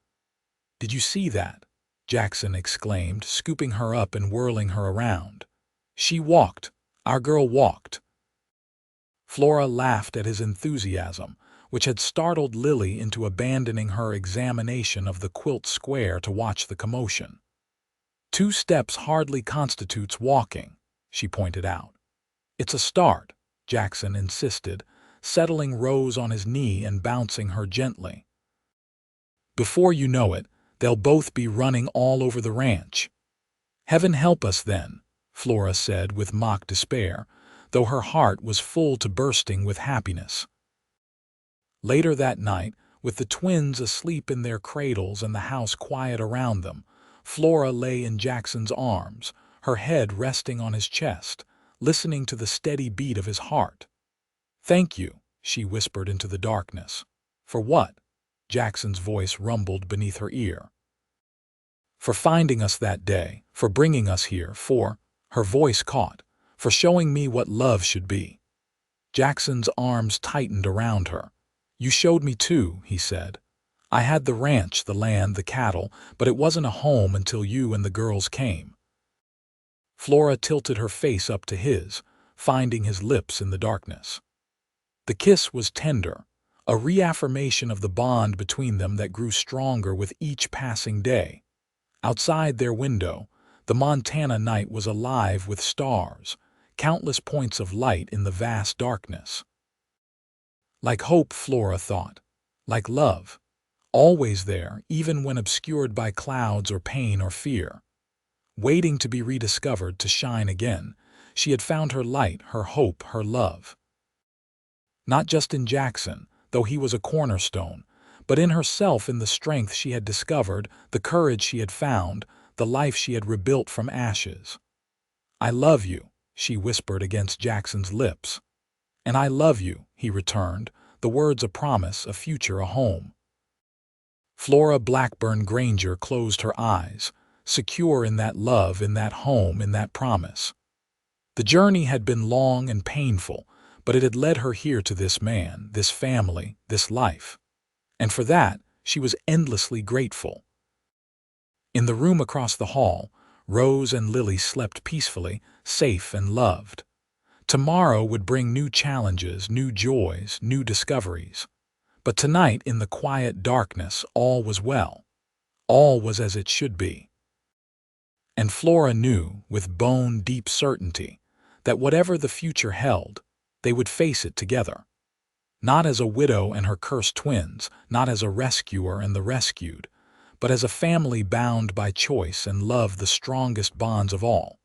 Did you see that? Jackson exclaimed, scooping her up and whirling her around. She walked. Our girl walked. Flora laughed at his enthusiasm, which had startled Lily into abandoning her examination of the quilt square to watch the commotion. 2 steps hardly constitutes walking, she pointed out. It's a start, Jackson insisted, settling Rose on his knee and bouncing her gently. Before you know it, they'll both be running all over the ranch. Heaven help us then, Flora said with mock despair, though her heart was full to bursting with happiness. Later that night, with the twins asleep in their cradles and the house quiet around them, Flora lay in Jackson's arms, her head resting on his chest, listening to the steady beat of his heart. Thank you, she whispered into the darkness. For what? Jackson's voice rumbled beneath her ear. For finding us that day, for bringing us here, her voice caught, for showing me what love should be. Jackson's arms tightened around her. You showed me too, he said. I had the ranch, the land, the cattle, but it wasn't a home until you and the girls came. Flora tilted her face up to his, finding his lips in the darkness. The kiss was tender, a reaffirmation of the bond between them that grew stronger with each passing day. Outside their window, the Montana night was alive with stars, countless points of light in the vast darkness. Like hope, Flora thought, like love, always there, even when obscured by clouds or pain or fear. Waiting to be rediscovered, to shine again, she had found her light, her hope, her love. Not just in Jackson, though he was a cornerstone, but in herself, in the strength she had discovered, the courage she had found, the life she had rebuilt from ashes. I love you, she whispered against Jackson's lips. And I love you, he returned, the words a promise, a future, a home. Flora Blackburn Granger closed her eyes, secure in that love, in that home, in that promise. The journey had been long and painful, but it had led her here to this man, this family, this life. And for that, she was endlessly grateful. In the room across the hall, Rose and Lily slept peacefully, safe and loved. Tomorrow would bring new challenges, new joys, new discoveries. But tonight, in the quiet darkness, all was well. All was as it should be. And Flora knew, with bone-deep certainty, that whatever the future held, they would face it together. Not as a widow and her cursed twins, not as a rescuer and the rescued, but as a family bound by choice and love, the strongest bonds of all.